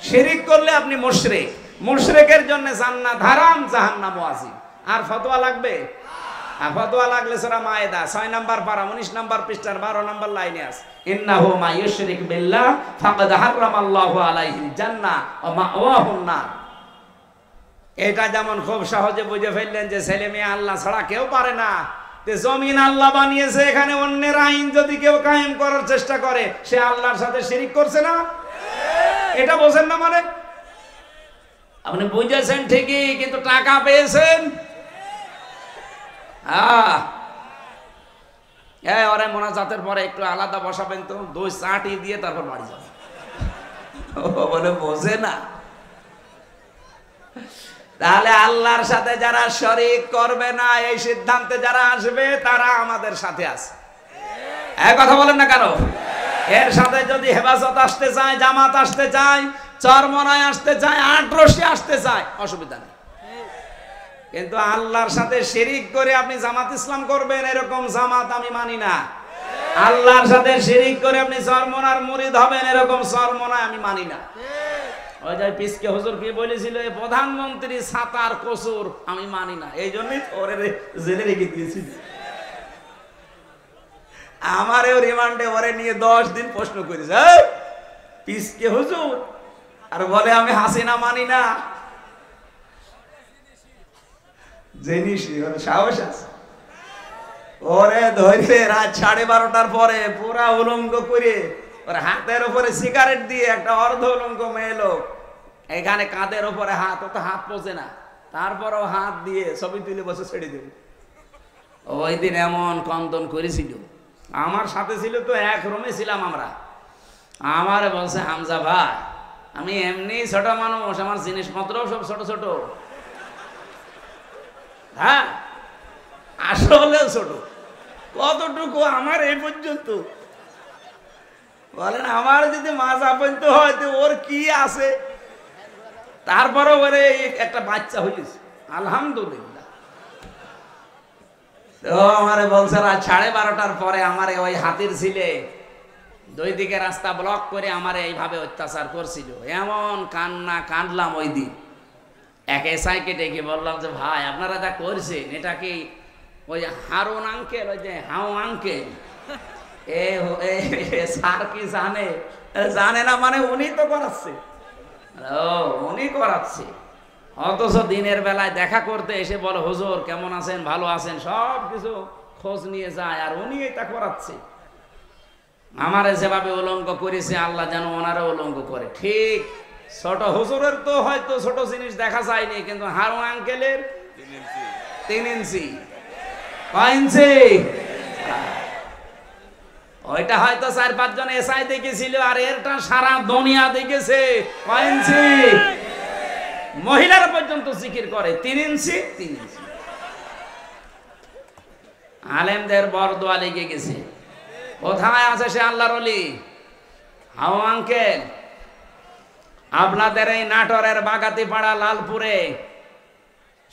শিরিক করলে আপনি মুশরিক। মুশরিকের জন্য জান্নাত হারাম, জাহান্নাম ওয়াজিব। আর ফতোয়া লাগবে? আর ফতোয়া লাগলে সূরা মায়েদা 6 নম্বর পারা 19 নম্বর পৃষ্ঠার 12 নম্বর লাইনে আছে, ইন্নাহু মা ইউশরিক বিল্লাহ ফাকাদ হারামাল্লাহু আলাইহিল জান্নাহ ওয়া মাওয়াহুন নার। এটা যেমন খুব সহজে বুঝে ফেললেন যে ছেলে মেয়ে আল্লাহ ছাড়া কেউ পারে না, তে জমিন আল্লাহ বানিয়েছে, এখানে অন্যের আইন যদি কেউ কায়েম করার চেষ্টা করে সে আল্লাহর সাথে শিরিক করছে না? এটা বোঝেন না মানে? আপনি বুঝেছেন ঠিকই, কিন্তু টাকা পেয়েছেন। ওরে মোনাজাতের পরে একটু আলাদা বসাবেন তো, 2 চাটি দিয়ে তারপর বাড়ি যাবেন। বলে বোঝে না। তাহলে আল্লাহর সাথে যারা শরীক করবে না এই সিদ্ধান্তে যারা আসবে তারা আমাদের সাথে আছে। এই কথা বলেন না কেন? এর সাথে যদি হেফাজত আসতে চায়, জামাত আসতে চায়, চরমনায় আসতে চায়, আটরশি আসতে চায়, অসুবিধা নেই। কিন্তু আল্লাহর সাথে শিরিক করে আপনি জামাত ইসলাম করবেন, এরকম জামাত আমি মানি না। আল্লাহর সাথে শিরিক করে আপনি চরমনার মুরিদ হবেন, এরকম চরমনা আমি মানি না। ওই যে পিসকে হুজুর কি বলেছিল, এই প্রধানমন্ত্রী সাতার কসুর আমি মানি না, এই জন্যই ওরে জেলে রেখে দিয়েছি। আমারও রিমান্ডে ওরে নিয়ে 10 দিন প্রশ্ন করেছে, পিসকে হুজুর, আর বলে আমি হাসিনা মানি না। জিনিস সাহস আছে ওরে ধরে রাত 12:30টার পরে পুরা উলঙ্গ করে ওর হাতের উপরে সিগারেট দিয়ে একটা অর্ধ উলঙ্গ মেয়ে লোক এখানে কাঁধের উপরে হাত, ও তো হাত পচে না, তারপরও হাত দিয়ে ছবি তুলে বসে ছেড়ে দেবে। ওই দিন এমন কন্দন করেছিল, আমার সাথে ছিল তো, এক রুমে ছিলাম আমরা। আমার বলছে, হামজা ভাই আমি এমনি ছোট মানুষ, আমার জিনিসপত্র সব ছোট ছোট। হ্যাঁ আসলে ছোট কতটুকু, আমার এই পর্যন্ত। বলেন আমার যদি মাজা পর্যন্ত হয় তো ওর কি আছে? তারপরে ওরে একটা বাচ্চা হয়েছে, আলহামদুলিল্লাহ। তো আমারে বলছে রাত 12:30টার পরে আমার ওই হাতির ছিলে দুই দিকে রাস্তা ব্লক করে আমার এইভাবে অত্যাচার করছিল, এমন কান্না কাঁদলাম ওই দিন। এক এসআইকে ডেকে বললাম যে ভাই আপনারা যা করছেন এটা কি ওই হারুন আঙ্কেল, ওই যে হাউ আঙ্কেল স্যার কি জানে? জানে না মানে উনি তো করাচ্ছে। ও উনি করাচ্ছে, অথচ দিনের বেলায় দেখা করতে এসে বলে হুজুর কেমন আছেন, ভালো আছেন, সব কিছু খোঁজ নিয়ে যায়, আর উনি এটা করাচ্ছে। আমারে যেভাবে উলঙ্গ করেছে আল্লাহ যেন ওনারও উলঙ্গ করে। ঠিক ছোট হুজুরের তো হয়তো ছোট জিনিস দেখা যায়নি, কিন্তু হারুন আঙ্কেলের 3 ইঞ্চি। কয় ইঞ্চি? ওইটা হয়তো 4-5 জন এসআই দেখেছিল, আর এরটা সারা দুনিয়া দেখেছে। কয় ইঞ্চি? মহিলারা পর্যন্ত জিকির করে 3 ইঞ্চি 3 ইঞ্চি। আলেমদের বরদোয়া লেগে গেছে। কোথায় আছে সে আল্লাহর ওলি? হাউ আঙ্কেল আপনাদের এই নাটোরের বাগাতিপাড়া, লালপুরে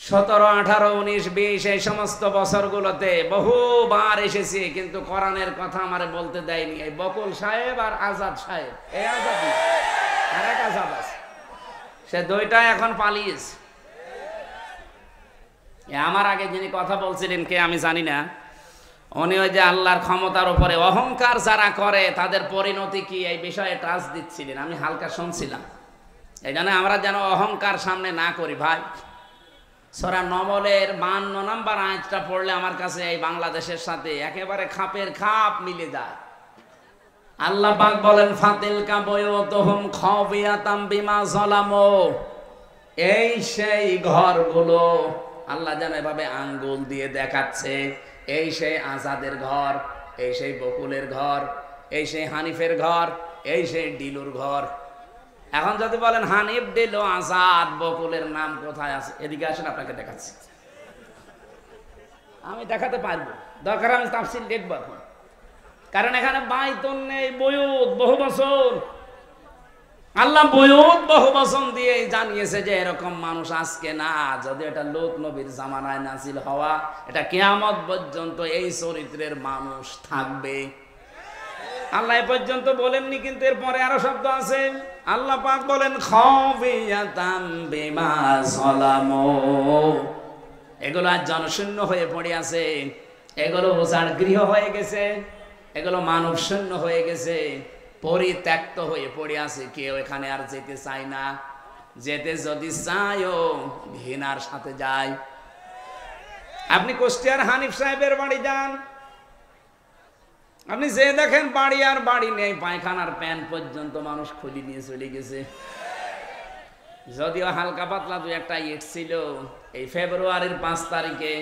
17, 18, 19, 20 এই সমস্ত বছরগুলোতে বহুবার এসেছি, কিন্তু কোরআনের কথা আমারে বলতে দেয়নি। এই বকুল সাহেব আর আজাদ সাহেব, এই আজাদ না, আর এক আজাদ আছে, সে দুইটা এখন পালিয়েছে। আমার আগে যিনি কথা বলছিলেন কে আমি জানি না, উনি ওই যে আল্লাহর ক্ষমতার উপরে অহংকার যারা করে তাদের পরিণতি কি এই বিষয়ে টাচ দিচ্ছিলেন, আমি হালকা শুনছিলাম। এই জন্য আমরা যেন অহংকার সামনে না করি ভাই। সূরা নমলের 52 নম্বর আয়াতটা পড়লে আমার কাছে এই বাংলাদেশের সাথে একেবারে খাপের খাপ মিলে যায়। আল্লাহ পাক বলেন ফাতিলকা বুয়ুতুহুম খাবিয়াতাম বিমা যালামু, এই সেই ঘরগুলো, আল্লাহ যেন এভাবে আঙ্গুল দিয়ে দেখাচ্ছে, এই সেই আজাদের ঘর, এই সেই বকুলের ঘর, এই সেই হানিফের ঘর, এই সেই ডিলুর ঘর। এখন যদি বলেন হানিফ, ডিলু, আজাদ, বকুলের নাম কোথায় আছে, এদিকে আসেন আপনাকে দেখাচ্ছি। আমি দেখাতে পারবো, দরকার আমি তাফসীর দেখব এখন, কারণ এখানে বাইতুন নেই, বুয়ুত বহু বচন। আল্লাহ বুয়ুত বহু বচন দিয়ে জানিয়েছে যে এরকম মানুষ আজকে না, যদি এটা লূত নবীর জামানায় নাজিল হওয়া, এটা কিয়ামত পর্যন্ত এই চরিত্রের মানুষ থাকবে। আল্লাহ এ পর্যন্ত বলেননি, কিন্তু এরপরে আরো শব্দ আছে। আল্লাহ পাক বলেন খাবিয়াতাম বিমা যালামু, এগুলো আজ জনশূন্য হয়ে পড়ে আছে, এগুলো উজাড় গৃহ হয়ে গেছে, এগুলো মানব শূন্য হয়ে গেছে, পরিত্যক্ত হয়ে পড়ে আছে, কেউ এখানে আর যেতে চায় না। যেতে যদি চায়ও ঘৃণার সাথে যায়। আপনি কুষ্টিয়ার হানিফ সাহেবের বাড়ি যান, আপনি যে দেখেন বাড়ি আর বাড়ি নেই, পায়খানার প্যান পর্যন্ত মানুষ খুলি নিয়ে চলে গেছে। যদিও হালকা পাতলা 2-1টা ইট ছিল, এই ফেব্রুয়ারির 5 তারিখে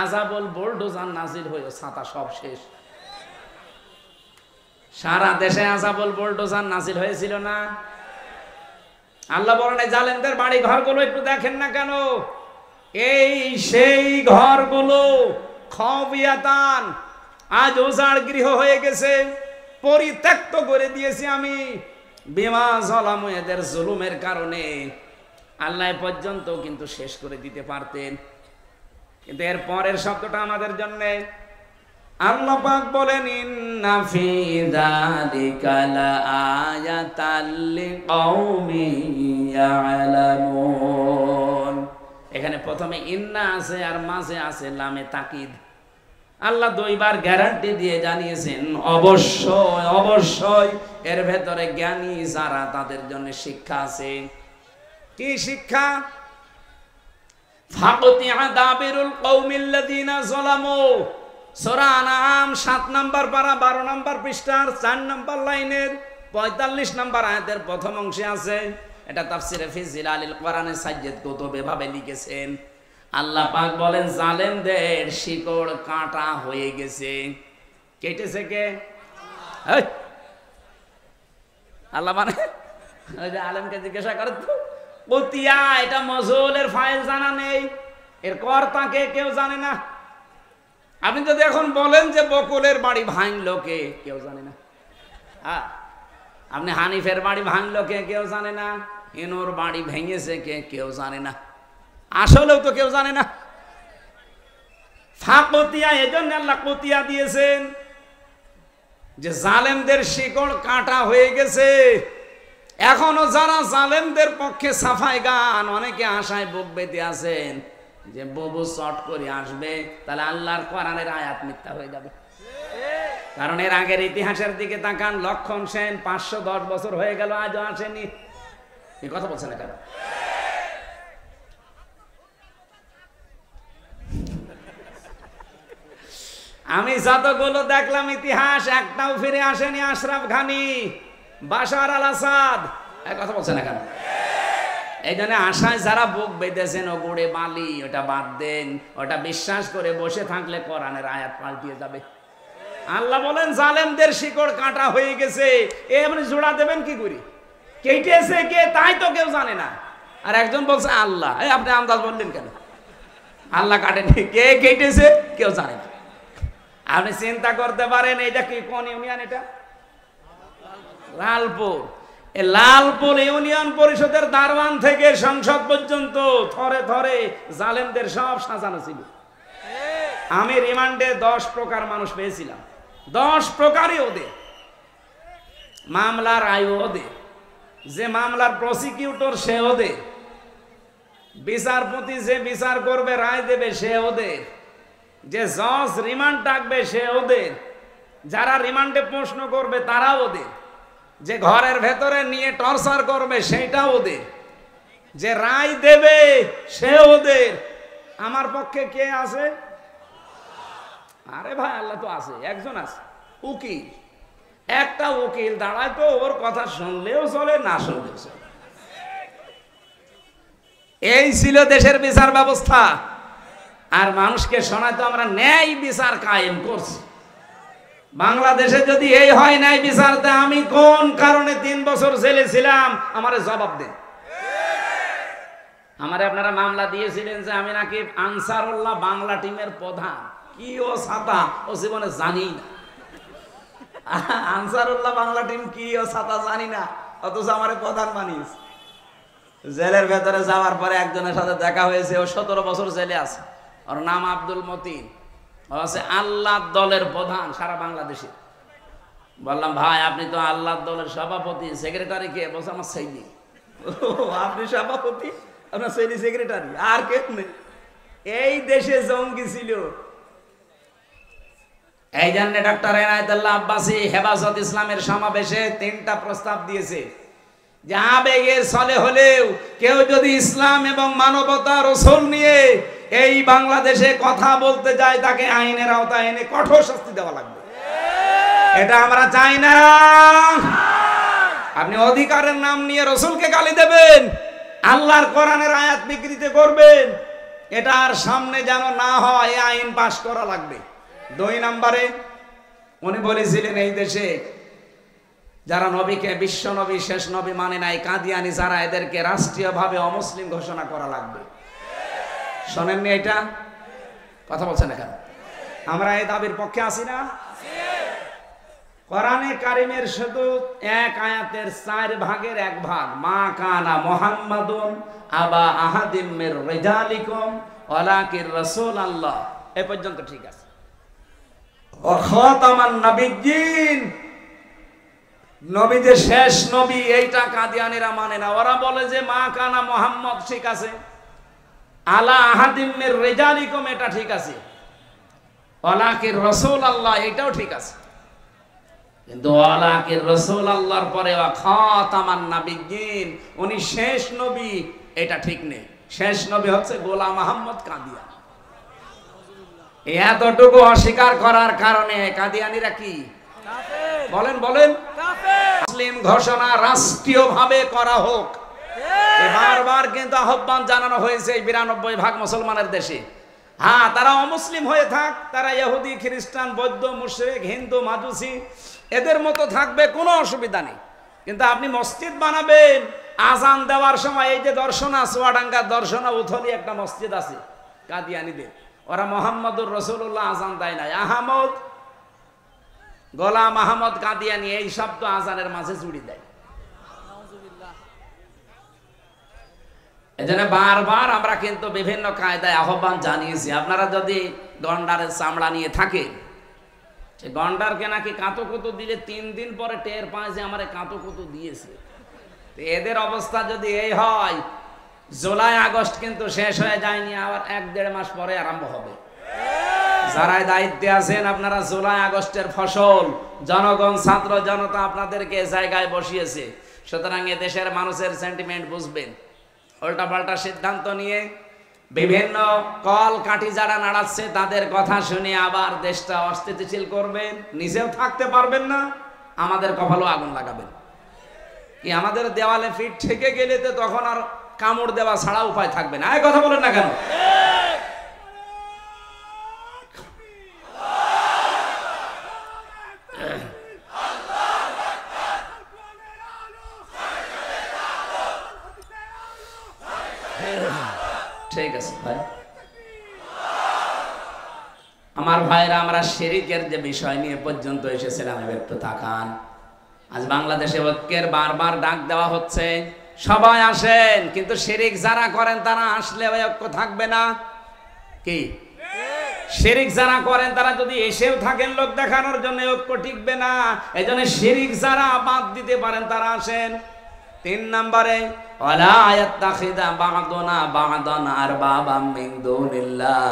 আযাবুল বুলডোজার নাজিল হয়ে ছাতা সব শেষ। সারা দেশে আযাবুল বুলডোজার নাজিল হয়েছিল না? আল্লাহ বলেন এই জালেমদের বাড়ি ঘরগুলো একটু দেখেন না কেন, এই সেই ঘরগুলো খাবিয়াতান, আজ উজাড় গৃহ হয়ে গেছে, পরিত্যক্ত করে দিয়েছি আমি, বিমা যালামু, এদের জুলুমের কারণে। আল্লাহ পর্যন্ত কিন্তু শেষ করে দিতে পারতেন, কিন্তু এর পরের শব্দটা আমাদের জন্য। আল্লাহ পাক বলেন ইন্না ফি যালিকা লাআয়াতাল লিকাউমিন ইয়ালামুন। এখানে প্রথমে ইন্না আছে আর মাঝে আছে লামে তাকিদ। আল্লাহ 2বার গ্যারান্টি দিয়ে জানিয়েছেন অবশ্যই অবশ্যই এর ভেতরে জ্ঞানী যারা তাদের জন্য শিক্ষা আছে। কি শিক্ষা? ফাকতিয়া দাবিরুল কওমিল্লাযিনা যালামু, সূরা আনআম 7 নম্বর পারা 12 নম্বর পৃষ্ঠার 4 নম্বর লাইনের 45 নম্বর আয়াতের প্রথম অংশে আছে। এটা তাফসিরে ফি জিলালিল কোরআনে সাজ্জাদ কুতুব এভাবে লিখেছেন। আল্লাহ পাক বলেন জালেমদের শিকড় কাঁটা হয়ে গেছে। কেটেছে কে? আল্লাহ মানে ওই যে আলেমকে জিজ্ঞাসা করে তো কুতিয়া, এটা মজুলের ফাইল জানা নেই, এর কর্তাকে কেউ জানে না। আপনি যদি এখন বলেন যে বকুলের বাড়ি ভাঙলো কে, কেউ জানে না। হ্যাঁ, আপনি হানিফের বাড়ি ভাঙলো কে, কেউ জানে না। ইনুর বাড়ি ভেঙেছে কে, কেউ জানে না। আসলেও তো কেউ জানে না। ফাকতিয়া, এজন্য আল্লাহ কতিয়া দিয়েছেন। যে জালেমদের শিকড় কাটা হয়ে গেছে। এখনো যারা জালেমদের পক্ষে সাফাই গান, অনেকে আশায় বুক বেঁধে আছেন যে ববু চট করে আসবে, তাহলে আল্লাহর কোরআনের আয়াত মিথ্যা হয়ে যাবে। কারণ এর আগের ইতিহাসের দিকে তাকান, লক্ষণ সেন 510 বছর হয়ে গেল, আজও আসেনি। এই কথা বলছে না কেন? আমি যতগুলো দেখলাম ইতিহাস, একটাও ফিরে আসেনি। আশরাফ ঘানি, বাশার আল আসাদ, এই কথা বলছে না কেন? এই জন্য আশায় যারা বুক বেঁধেছেন, ও গুড়ে বালি, ওটা বাদ দেন। ওটা বিশ্বাস করে বসে থাকলে কোরআনের আয়াত পাল্টিয়ে যাবে। আল্লাহ বলেন জালেমদের শিকড় কাটা হয়ে গেছে। এ আপনি জোড়া দেবেন কি করে? কেটেছে কে তাই তো কেউ জানে না। আর একজন বলছে আল্লাহ। এই আপনি আন্দাজ বললেন কেন? আল্লাহ কাটেনি, কে কেটেছে কেউ জানে না। আপনি চিন্তা করতে পারেন এটা কি, কোন ইউনিয়ন? এটা লালপুর। এই লালপুর ইউনিয়ন পরিষদের দারওয়ান থেকে সংসদ পর্যন্ত থরে থরে জালেমদের সব সাজানো ছিল। আমি রিমান্ডে 10 প্রকার মানুষ পেয়েছিলাম। 10 প্রকারই ওদের মামলার আয়ু, ওদের যে মামলার প্রসিকিউটর সে ওদের, বিচারপতি যে বিচার করবে রায় দেবে সে ওদের, যে জজ রিমান্ড ডাকবে সে ওদের, যারা রিমান্ডে প্রশ্ন করবে তারা ওদের, যে ঘরের ভেতরে নিয়ে টর্চার করবে সেটা ওদের, যে রায় দেবে সে ওদের। আমার পক্ষে কে আছে? আরে ভাই আল্লাহ তো আছে, একজন আছে, উকিল। একটা উকিল দাঁড়ায় তো ওর কথা শুনলেও চলে, না শুনলেও চলে। এই ছিল দেশের বিচার ব্যবস্থা। আর মানুষকে শোনায় তো আমরা ন্যায় বিচার কায়েম করছি। বাংলাদেশে যদি এই হয় ন্যায় বিচারতে, আমি কোন কারণে 3 বছর জেলে ছিলাম আমারে জবাব দেন। আমারে আপনারা মামলা দিয়েছিলেন যে আমি নাকি আনসারুল্লাহ বাংলা টিমের প্রধান। কি ও ছাতা ও জীবনে জানি না। আনসারুল্লাহ বাংলা টিম কি ও ছাতা জানি না, অথচ আমারে প্রধান বানিয়েছে। জেলের ভেতরে যাওয়ার পরে একজনের সাথে দেখা হয়েছে, ও 17 বছর জেলে আছে। ওর নাম আব্দুল মতিন, ও আছে আল্লাহ দলের প্রধান সারা বাংলাদেশে। বললাম ভাই আপনি তো আল্লাহ দলের সভাপতি, সেক্রেটারি কে? বলছে আমার সেইনি। আপনি সভাপতি, আপনার সেইনি সেক্রেটারি, আর কে নেই। এই দেশে জঙ্গি ছিল। এই জন্য ডক্টর এনায়েতুল্লাহ আব্বাসী হেফাজত ইসলামের সমাবেশে 3টা প্রস্তাব দিয়েছে যে আবেগের ছলে হলেও কেউ যদি ইসলাম এবং মানবতা রসুল নিয়ে এই বাংলাদেশে কথা বলতে যায়, তাকে আইনের আওতায় এনে কঠোর শাস্তি দেওয়া লাগবে। এটা আমরা চাই না। আপনি অধিকারের নাম নিয়ে রসুলকে গালি দেবেন, আল্লাহর কোরআনের আয়াত বিকৃতি করবেন, এটা আর সামনে যেন না হয়, এই আইন পাশ করা লাগবে। 2 নম্বরে উনি বলেছিলেন এই দেশে যারা নবীকে বিশ্ব নবী শেষ নবী মানে নাই, কাদিয়ানি যারা, এদেরকে রাষ্ট্রীয়ভাবে অমুসলিম ঘোষণা করা লাগবে। শোনেননি এটা? কথা বলছেন না কেন? আমরা এই দাবির পক্ষে আছি না? কোরআনে কারিমের শুধু 1 আয়াতের 4 ভাগের 1 ভাগ, মা কানা মুহাম্মাদুন আবা আহাদিম মির রিজালিকুম ওয়ালাকির রাসূলুল্লাহ, এই পর্যন্ত ঠিক আছে। ও খাতামান নবিয়্যিন, নবী যে শেষ নবী, এইটা কাদিয়ানীরা মানে না। ওরা বলে যে মা কানা মুহাম্মদ ঠিক আছে, আলা আহাদিম মির রিজালিকুম এটা ঠিক আছে, ওয়ালাকির রাসূলুল্লাহ এটাও ঠিক আছে। কিন্তু ওয়ালাকির রাসূলুল্লাহর পরে ওয়া খাতামান নবিয়্যিন, উনি শেষ নবী, এটা ঠিক নেই। শেষ নবী হচ্ছে গোলাম আহমদ কাদিয়ানী। এতটুকু অস্বীকার করার কারণে কাদিয়ানীরা কি বলেন? বলেন মুসলিম ঘোষণা রাষ্ট্রীয়ভাবে করা হোক। বারবার কিন্তু আহ্বান জানানো হয়েছে 92% মুসলমানের দেশে। হ্যাঁ, তারা অমুসলিম হয়ে থাক, তারা ইহুদি, খ্রিস্টান, বৌদ্ধ, মুশরিক, হিন্দু, মাজুসি, এদের মতো থাকবে, কোনো অসুবিধা নেই। কিন্তু আপনি মসজিদ বানাবেন, আজান দেওয়ার সময় এই যে দর্শনা, চুয়াডাঙ্গা দর্শনা উথলি একটা মসজিদ আছে কাদিয়ানীদের, ওরা মোহাম্মদুর রাসূলুল্লাহ আজান দেয় না, আহমদ গোলাম আহমদ কাদিয়ানী এই শব্দ আজানের মাঝে জুড়ি দেয়। এজন্য বারবার আমরা কিন্তু বিভিন্ন কায়দায় আহ্বান জানিয়েছি। আপনারা যদি গন্ডারের চামড়া নিয়ে থাকেন, সে গন্ডারকে নাকি কাঁতুকুতু দিলে 3 দিন পরে টের পায় যে আমারে কাঁতুকুতু দিয়েছে। এদের অবস্থা যদি এই হয়, জুলাই আগস্ট কিন্তু শেষ হয়ে যায়নি, আবার 1-1.5 মাস পরে আরম্ভ হবে। যারা দায়িত্বে আছেন আপনারা জুলাই আগস্টের ফসল, জনগণ ছাত্র জনতা আপনাদেরকে জায়গায় বসিয়েছে। সুতরাং এ দেশের মানুষের সেন্টিমেন্ট বুঝবেন। উল্টাপাল্টা সিদ্ধান্ত নিয়ে বিভিন্ন কল কাঠি যারা নাড়াচ্ছে তাদের কথা শুনে আবার দেশটা অস্থিতিশীল করবেন, নিজেও থাকতে পারবেন না, আমাদের কপালেও আগুন লাগাবেন। কি আমাদের দেওয়ালে ফিট থেকে গেলে তো তখন আর কামড় দেওয়া ছাড়া উপায় থাকবে না। এই কথা বলেন না কেন? ঠিক আছে ভাই, আমার ভাইরা, আমরা শিরকের যে বিষয় নিয়ে পর্যন্ত এসেছিলাম একটু তাকান। আজ বাংলাদেশে ঐক্যের বারবার ডাক দেওয়া হচ্ছে, সবাই আসেন, কিন্তু শিরক যারা করেন তারা আসলে ওই ঐক্য থাকবে না। কি শিরক যারা করেন তারা যদি এসেও থাকেন লোক দেখানোর জন্য, ঐক্য টিকবে না। এজন্য শিরক যারা বাদ দিতে পারেন তারা আসেন। 3 নম্বরে, ওয়ালা ইয়াত্তাখিদা বা'দুনা বা'দান আরবাবাম মিন দুনিল্লাহ,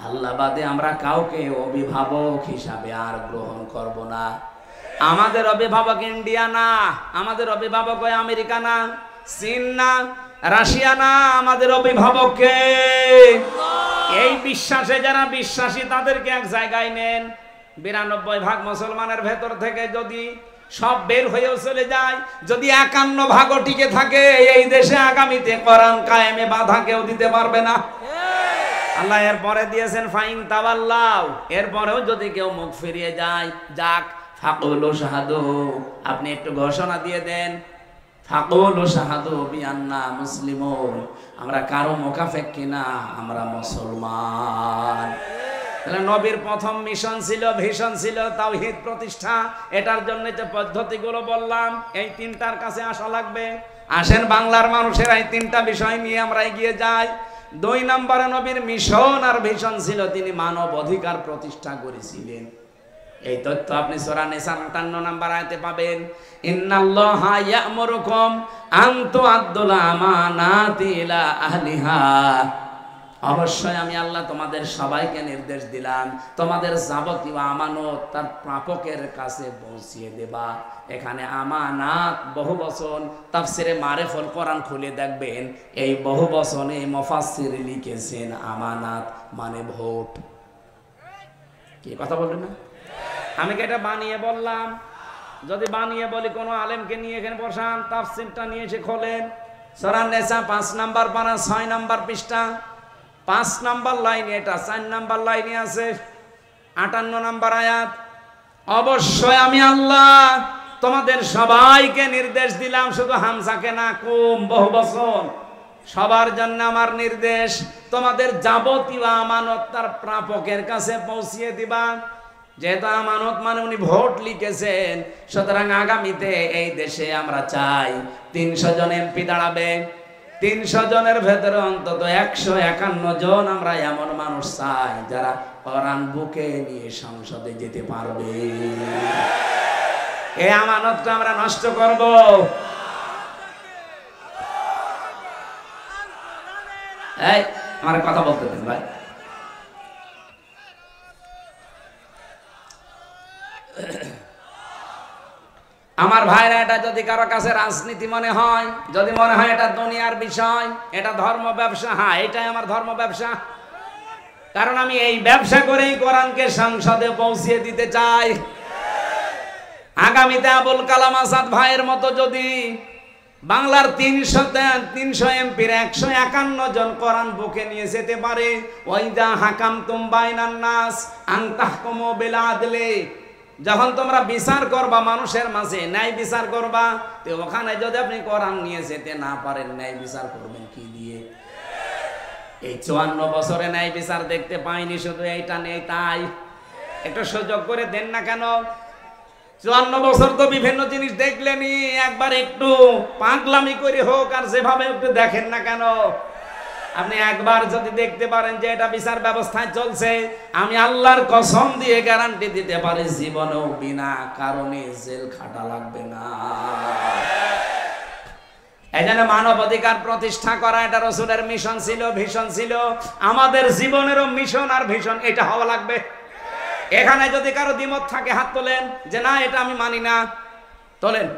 আল্লাহ বাদে আমরা কাউকে অভিভাবক হিসাবে আর গ্রহণ করব না। আমাদের অভিভাবক ইন্ডিয়া না, আমাদের অভিভাবক ওই আমেরিকা না, চীন না, রাশিয়া না, আমাদের অভিভাবক কে? এই বিশ্বাসে যারা বিশ্বাসী তাদেরকে এক জায়গায় নেন। 92% মুসলমানের ভেতর থেকে যদি সব বের হয়েও চলে যায়, যদি 51% টিকে থাকে, এই দেশে আগামীতে কোরআন কায়েমে বাধা কেউ দিতে পারবে না। আল্লাহ এরপরে দিয়েছেন ফাইন তাওয়াল্লাও, এরপরেও যদি কেউ মুখ ফিরিয়ে যায়, যাক ফাকুলু শাহাদু, আপনি একটু ঘোষণা দিয়ে দেন, ফাকুলু শাহাদু বিআন্না মুসলিমুন, আমরা কারো মুখাফেক কিনা, আমরা মুসলমান। তাহলে নবীর প্রথম মিশন ছিল, ভিশন ছিল তাওহীদ প্রতিষ্ঠা। এটার জন্য যে পদ্ধতিগুলো বললাম, এই 3টার কাছে আসা লাগবে। আসেন বাংলার মানুষের এই 3টা বিষয় নিয়ে আমরা এগিয়ে যাই। 2 নম্বরে নবীর মিশন আর ভিশন ছিল তিনি মানব অধিকার প্রতিষ্ঠা করেছিলেন। এই তথ্য আপনি সূরা নিসা 58 নম্বর আয়াতে পাবেন। ইন্নাল্লাহা ইয়া'মুরুকুম আন তু'আদ্দুল আমানাতি ইলা আহলিহা, অবশ্যই আমি আল্লাহ তোমাদের সবাইকে নির্দেশ দিলাম তোমাদের যাবতীয় আমানত তার প্রাপকের কাছে পৌঁছিয়ে দেবা। এখানে আমানাত বহু বচন, তাফসিরে মারিফুল কোরআন খুলে দেখবেন এই বহু বচনে মুফাসসির লিখেছেন আমানাত মানে ভোট। কি কথা বলবেন না? আমি কি এটা বানিয়ে বললাম? যদি বানিয়ে বলি কোনো আলেমকে নিয়ে এখানে বসান, তাফসিরটা নিয়ে এসে খোলেন, সূরা নিসা 5 নম্বর পারা 6 নম্বর পৃষ্ঠা, 5 নম্বর লাইনে এটা, 4 নম্বর লাইনে আছে 58 নম্বর আয়াত। অবশ্যই আমি আল্লাহ তোমাদের সবাইকে নির্দেশ দিলাম, শুধু হামজাকে না, কুম বহু বচন, সবার জন্য আমার নির্দেশ, তোমাদের যাবতীয় আমানত তার প্রাপকের কাছে পৌঁছিয়ে দিবা। যেহেতু আমানত মানে উনি ভোট লিখেছেন, সুতরাং আগামীতে এই দেশে আমরা চাই 300 জন এমপি দাঁড়াবে। 300 জনের ভেতরে অন্তত 151 জন আমরা এমন মানুষ চাই যারা কোরআন বুকে নিয়ে সংসদে যেতে পারবে। এই আমানতটা আমরা নষ্ট করব? এই আমার কথা বলতে দেন ভাই। আমার ভাইরা, এটা যদি কারো কাছে রাজনীতি মনে হয়, যদি মনে হয় এটা দুনিয়ার বিষয়, এটা ধর্ম ব্যবসা, হ্যাঁ এটাই আমার ধর্ম ব্যবসা, কারণ আমি এই ব্যবসা করেই কোরআনকে সংসদে পৌঁছিয়ে দিতে চাই। আগামীতে আবুল কালাম আজাদ ভাইয়ের মতো যদি বাংলার 300 এমপির 151 জন কোরআন বুকে নিয়ে যেতে পারে, ওয়াইদা হাকামতুম বাইনান নাস আন তাহকুমু বিল আদলি, যখন তোমরা বিচার করবা মানুষের মাঝে, ন্যায় বিচার করবা, তো ওখানে যদি আপনি কোরআন নিয়ে যেতে না পারেন, ন্যায় বিচার করবেন কি দিয়ে? এই 54 বছরে ন্যায় বিচার দেখতে পাইনি, শুধু এইটা নেই তাই। একটু সুযোগ করে দেন না কেন? 54 বছর তো বিভিন্ন জিনিস দেখলেনি, একবার একটু পাগলামি করে হোক আর যেভাবে একটু দেখেন না কেন? আপনি একবার যদি দেখতে পারেন যে এটা বিচার ব্যবস্থায় চলছে, আমি আল্লাহর কসম দিয়ে গ্যারান্টি দিতে পারি জীবনেও বিনা কারণে জেল খাটা লাগবে না। এই জন্য মানব অধিকার প্রতিষ্ঠা করা এটা রাসূলের মিশন ছিল, ভিশন ছিল। আমাদের জীবনেরও মিশন আর ভিশন এটা হওয়া লাগবে। এখানে যদি কারো দ্বিমত থাকে হাত তোলেন, যে না এটা আমি মানি না, তোলেন।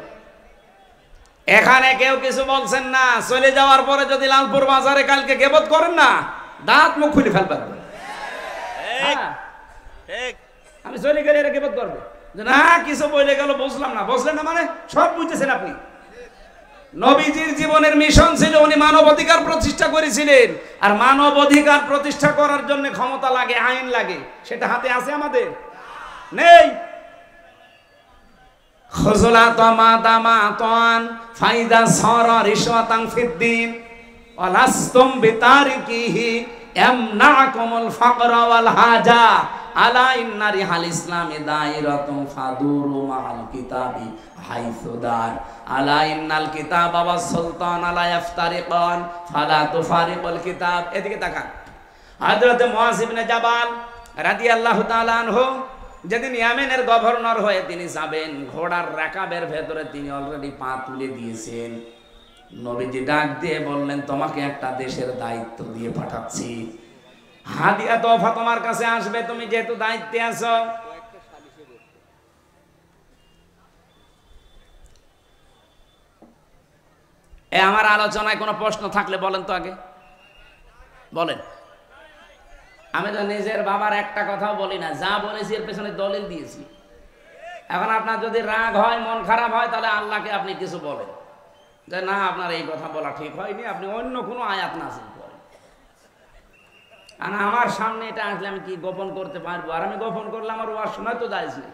এখানে কেউ কিছু বলছেন না, চলে যাওয়ার পরে যদি লালপুর বাজারে কালকে গিবত করেন না, দাঁত মুখ খুলে ফেলবেন। আমি চলে গেলে এরা গিবত করবে, না কিছু বলে গেল বুঝলাম না। বুঝলেন না মানে সব বুঝতেছেন আপনি। নবীজির জীবনের মিশন ছিল, উনি মানব অধিকার প্রতিষ্ঠা করেছিলেন। আর মানব অধিকার প্রতিষ্ঠা করার জন্য ক্ষমতা লাগে, আইন লাগে। সেটা হাতে আছে আমাদের? নেই। খুজলা তামাদামা তান ফাইদা সারা রিশওয়াতান ফিদ্দিন ওয়ালাসতুম বিতারিকিহি ইয়ামনাকুমুল ফাকরা ওয়াল হাজা আলা ইন্না রিহাল ইসলামি দাইরাতুন ফাদুরু মাআল কিতাবি হাইসুদার আলা ইন্নাল কিতাবা ওয়াস সুলতান লা ইফতারিকান ফালা তুফারিকুল কিতাব। এদিকে তাকান। হযরত মুআয ইবনে জাবাল রাদিয়াল্লাহু তাআলা আনহু যেদিন ইয়ামেনের গভর্নর হয়ে তিনি যাবেন, ঘোড়ার রাকাবের ভেতরে তিনি অলরেডি পা তুলে দিয়েছেন। নবীজি ডাক দিয়ে বললেন, তোমাকে একটা দেশের দায়িত্ব দিয়ে পাঠাচ্ছি, হাদিয়া তোফা তোমার কাছে আসবে, তুমি যেহেতু দায়িত্বে আছো। আমার আলোচনায় কোনো প্রশ্ন থাকলে বলেন তো আগে বলেন। আমি তো নিজের বাবার একটা কথাও বলি না, যা বলেছি এর পেছনে দলিল দিয়েছি। এখন আপনার যদি রাগ হয়, মন খারাপ হয়, তাহলে আল্লাহকে আপনি কিছু বলেন যে না আপনার এই কথা বলা ঠিক হয়নি, আপনি অন্য কোনো আয়াত নাযিল করেন। আর আমার সামনে এটা আসলে আমি কি গোপন করতে পারবো? আর আমি গোপন করলে আমার ওয়াজ শোনায় তো জায়েজ নেই।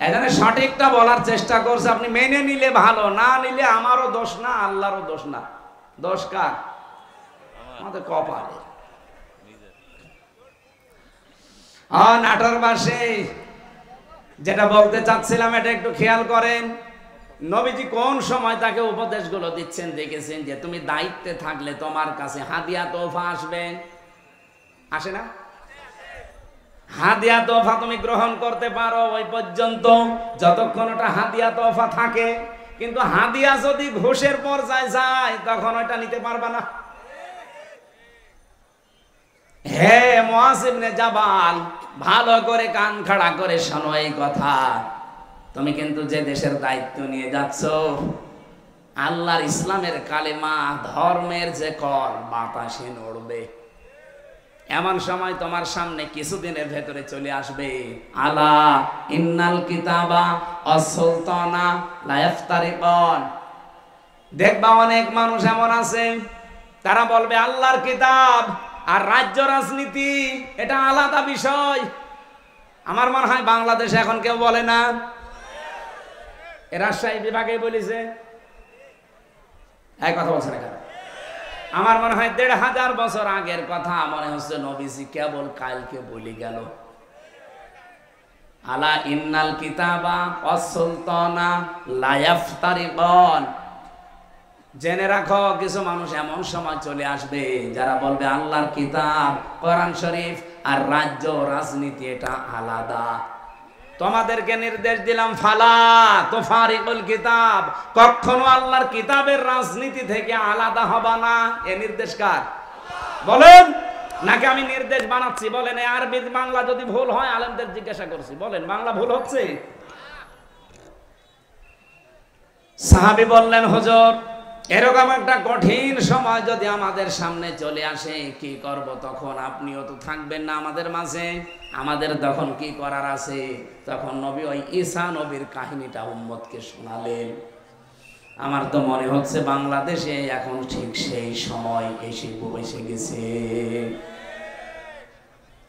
এখানে সঠিকটা বলার চেষ্টা করছে, আপনি মেনে নিলে ভালো, না নিলে আমারও দোষ না, আল্লাহরও দোষ না। দোষ কার? আমাদের কপালে। নাটোর বাসে যেটা বলতে চাচ্ছিলাম এটা একটু খেয়াল করেন। নবীজি কোন সময় তাকে উপদেশগুলো দিচ্ছেন দেখেছেন, যে তুমি দায়িত্বে থাকলে তোমার কাছে হাদিয়া তোফা আসবে, আসে না? হাদিয়া তোফা তুমি গ্রহণ করতে পারো ওই পর্যন্ত যতক্ষণ ওটা হাদিয়া তোফা থাকে। কিন্তু হাদিয়া যদি ঘুষের পর্যায়ে যায় তখন ওটা নিতে পারবে না। হে মুআয ইবনে জাবাল, ভালো করে কান খাড়া করে শোনো এই কথা। তুমি কিন্তু যে দেশের দায়িত্ব নিয়ে যাচ্ছ, আল্লাহর ইসলামের কালেমা, ধর্মের যে কল বাতাসে নড়বে। এমন সময় তোমার সামনে কিছুদিনের ভেতরে চলে আসবে, আলা ইন্নাল কিতাবা ওয়াস সুলতানা লা ইফতারিকান। দেখবা অনেক মানুষ এমন আছে, তারা বলবে আল্লাহর কিতাব আর রাজ্য রাজনীতি এটা আলাদা বিষয়। আমার মনে হয় বাংলাদেশে এখন কেউ বলে না। এ রাজশাহী বিভাগে বলেছে, এই কথা বলছে না কেন? আমার মনে হয় ১৫০০ বছর আগের কথা মনে হচ্ছে নবীজি কেবল কালকে বলে গেল। আলা ইন্নাল কিতাবা ওয়াস সুলতানা লা ইফতারিকান। জেনে রাখো, কিছু মানুষ এমন সময় চলে আসবে যারা বলবে আল্লাহর কিতাব, কোরআন শরীফ আর রাজ্য রাজনীতি এটা আলাদা। তোমাদেরকে নির্দেশ দিলাম, ফালা তুফারিকুল কিতাব, কখনো আল্লাহর কিতাবের রাজনীতি থেকে আলাদা হবা না। এ নির্দেশ কার বলেন? নাকি আমি নির্দেশ বানাচ্ছি? বলেন। এই আরবি বাংলা যদি ভুল হয় আলেমদের জিজ্ঞাসা করছি, বলেন বাংলা ভুল হচ্ছে? সাহাবী বললেন, হুজুর এরকম একটা কঠিন সময় যদি আমাদের সামনে চলে আসে কি করব? তখন আপনিও তো থাকবেন না আমাদের মাঝে, আমাদের তখন কি করার আছে? তখন নবী ওই ঈসা নবীর কাহিনীটা উম্মতকে শোনালেন। আমার তো মনে হচ্ছে বাংলাদেশে এখন ঠিক সেই সময় এসে গেছে।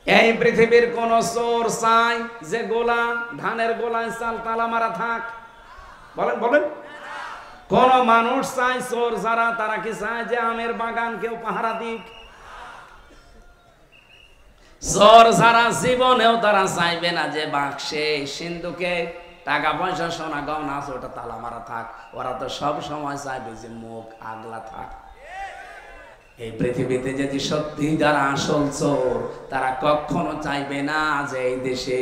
এই পৃথিবীর কোন চোর চাই যে গোলা ধানের গোলায় চাল তালা মারা থাক? বলেন বলেন। কোন মানুষ চাই চোর যারা, তারা কি চায় যে আমের বাগান কেউ পাহারা দিক? চোর যারা জীবনেও তারা চাইবে না যে বাক্সে সিন্ধুকে টাকা পয়সা সোনা গহনা আছে ওটা তালা মারা থাক। ওরা তো সব সময় চাইবে যে মুখ আগলা থাক। এই পৃথিবীতে যদি সত্যি যারা আসল চোর, তারা কখনো চাইবে না যে এই দেশে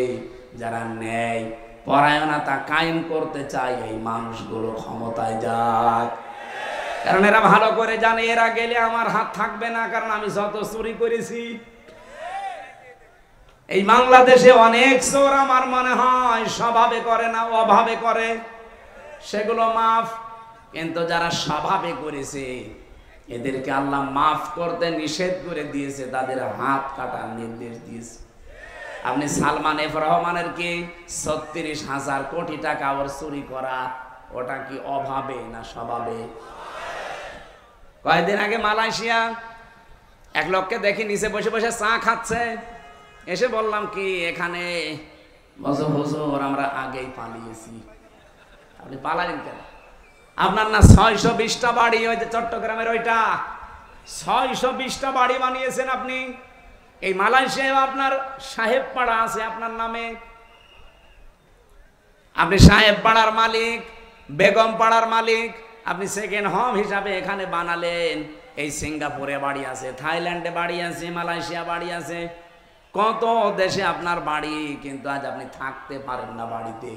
যারা ন্যায় পরায়ণতা কায়েম করতে চায় এই মানুষগুলো ক্ষমতায় যাক। কারণ এরা ভালো করে জানে এরা গেলে আমার হাত থাকবে না, কারণ আমি যত চুরি করেছি। এই বাংলাদেশে অনেক চোর আমার মনে হয় স্বভাবে করে না, অভাবে করে, সেগুলো মাফ। কিন্তু যারা স্বভাবে করেছে এদেরকে আল্লাহ মাফ করতে নিষেধ করে দিয়েছে, তাদের হাত কাটার নির্দেশ দিয়েছে। আপনি সালমান এফ রহমানের কি ৩৬,০০০ কোটি টাকা ওর চুরি করা, ওটা কি অভাবে না স্বভাবে? কয়েকদিন আগে মালয়েশিয়া এক লোককে দেখি নিচে বসে বসে চা খাচ্ছে, এসে বললাম কি এখানে, হুজুর আমরা আগেই পালিয়েছি। আপনি পালালেন কেন? আপনার না ৬২০টা বাড়ি, ওই যে চট্টগ্রামের ওইটা ৬২০টা বাড়ি বানিয়েছেন আপনি। এই মালয়েশিয়ায় আপনার সাহেব পাড়া আছে আপনার নামে, আপনি সাহেব পাড়ার মালিক, বেগম পাড়ার মালিক, আপনি সেকেন্ড হোম হিসাবে এখানে বানালেন। এই সিঙ্গাপুরে বাড়ি আছে, থাইল্যান্ডে বাড়ি আছে, মালয়েশিয়া বাড়ি আছে, কত দেশে আপনার বাড়ি, কিন্তু আজ আপনি থাকতে পারেন না বাড়িতে।